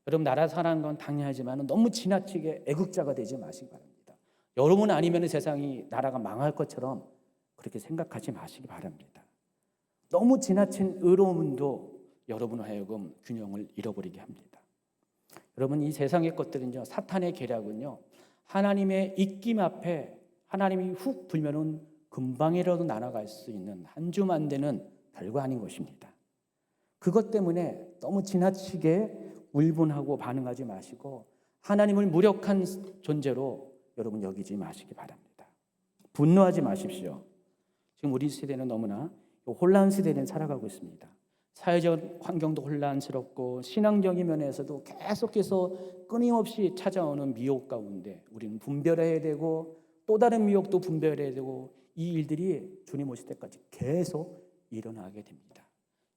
여러분 나라 사는 건 당연하지만 너무 지나치게 애국자가 되지 마시기 바랍니다. 여러분 아니면 세상이 나라가 망할 것처럼 그렇게 생각하지 마시기 바랍니다. 너무 지나친 의로움도 여러분을 하여금 균형을 잃어버리게 합니다. 여러분 이 세상의 것들은요, 사탄의 계략은요, 하나님의 입김 앞에 하나님이 훅 불면은 금방이라도 날아갈 수 있는 한 줌 안 되는 별거 아닌 것입니다. 그것 때문에 너무 지나치게 울분하고 반응하지 마시고 하나님을 무력한 존재로 여러분 여기지 마시기 바랍니다. 분노하지 마십시오. 지금 우리 세대는 너무나 혼란 시대에 살아가고 있습니다. 사회적 환경도 혼란스럽고 신앙적인 면에서도 계속해서 끊임없이 찾아오는 미혹 가운데 우리는 분별해야 되고 또 다른 미혹도 분별해야 되고 이 일들이 주님 오실 때까지 계속 일어나게 됩니다.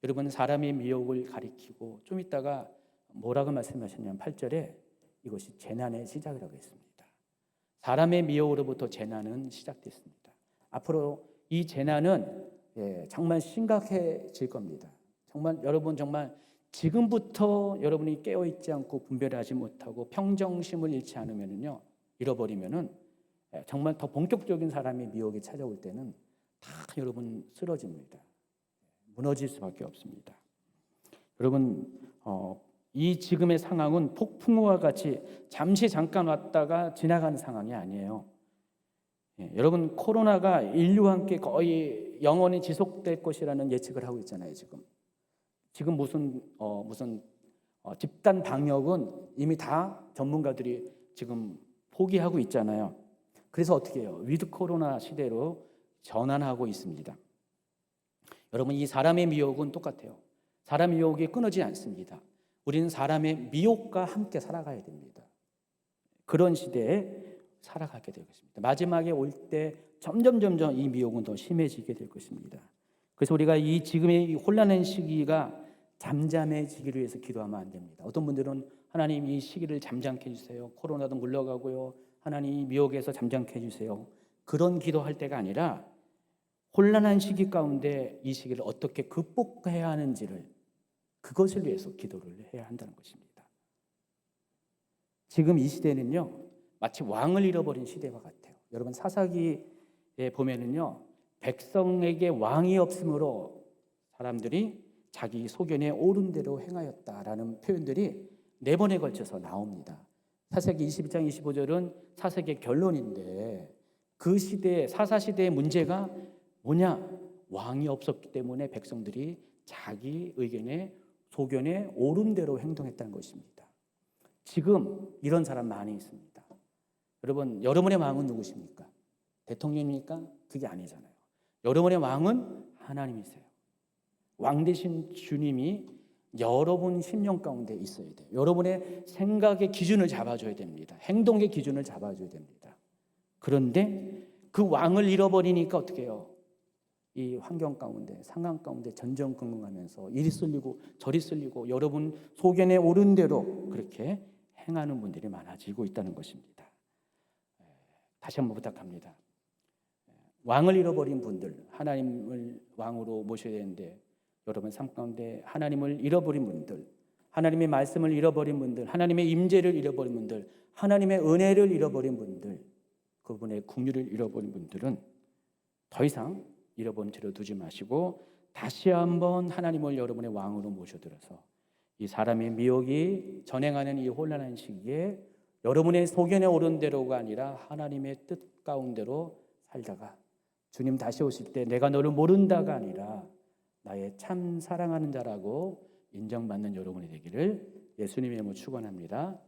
여러분 사람의 미혹을 가리키고 좀 이따가 뭐라고 말씀하셨냐면 8절에 이것이 재난의 시작이라고 했습니다. 사람의 미혹으로부터 재난은 시작됐습니다. 앞으로 이 재난은 정말 심각해질 겁니다. 정말 여러분 정말 지금부터 여러분이 깨어있지 않고 분별하지 못하고 평정심을 잃지 않으면요 잃어버리면은 정말 더 본격적인 사람의 미혹이 찾아올 때는 다 여러분 쓰러집니다. 무너질 수밖에 없습니다. 여러분 이 지금의 상황은 폭풍우와 같이 잠시 잠깐 왔다가 지나가는 상황이 아니에요. 여러분 코로나가 인류와 함께 거의 영원히 지속될 것이라는 예측을 하고 있잖아요. 지금 무슨 집단 방역은 이미 다 전문가들이 지금 포기하고 있잖아요. 그래서 어떻게 해요? 위드 코로나 시대로 전환하고 있습니다. 여러분 이 사람의 미혹은 똑같아요. 사람의 미혹이 끊어지지 않습니다. 우리는 사람의 미혹과 함께 살아가야 됩니다. 그런 시대에 살아가게 될 것입니다. 마지막에 올 때 점점 이 미혹은 더 심해지게 될 것입니다. 그래서 우리가 이 지금의 이 혼란한 시기가 잠잠해지기를 위해서 기도하면 안 됩니다. 어떤 분들은 하나님 이 시기를 잠잠케 해주세요. 코로나도 물러가고요. 하나님 이 미혹에서 잠잠케 해주세요. 그런 기도할 때가 아니라 혼란한 시기 가운데 이 시기를 어떻게 극복해야 하는지를 그것을 위해서 기도를 해야 한다는 것입니다. 지금 이 시대는요 마치 왕을 잃어버린 시대와 같아요. 여러분 사사기에 보면은요 백성에게 왕이 없으므로 사람들이 자기 소견에 옳은 대로 행하였다라는 표현들이 4번에 걸쳐서 나옵니다. 사사기 22장 25절은 사사기의 결론인데 그 시대에 사사시대의 문제가 뭐냐? 왕이 없었기 때문에 백성들이 자기 의견에 소견에 옳은 대로 행동했다는 것입니다. 지금 이런 사람 많이 있습니다. 여러분 여러분의 왕은 누구십니까? 대통령입니까? 그게 아니잖아요. 여러분의 왕은 하나님이세요. 왕 되신 주님이 여러분 심령 가운데 있어야 돼요. 여러분의 생각의 기준을 잡아줘야 됩니다. 행동의 기준을 잡아줘야 됩니다. 그런데 그 왕을 잃어버리니까 어떻게 해요? 이 환경 가운데 상황 가운데 전전긍긍하면서 이리 쓸리고 저리 쓸리고 여러분 소견에 옳은 대로 그렇게 행하는 분들이 많아지고 있다는 것입니다. 다시 한번 부탁합니다. 왕을 잃어버린 분들, 하나님을 왕으로 모셔야 되는데 여러분 삶 가운데 하나님을 잃어버린 분들, 하나님의 말씀을 잃어버린 분들, 하나님의 임재를 잃어버린 분들, 하나님의 은혜를 잃어버린 분들, 그분의 긍휼을 잃어버린 분들은 더 이상 잃어버린 채로 두지 마시고 다시 한번 하나님을 여러분의 왕으로 모셔들어서 이 사람의 미혹이 전행하는 이 혼란한 시기에 여러분의 소견에 옳은 대로가 아니라 하나님의 뜻 가운데로 살다가 주님 다시 오실 때 내가 너를 모른다가 아니라 나의 참 사랑하는 자라고 인정받는 여러분이 되기를 예수님의 이름으로 축원합니다.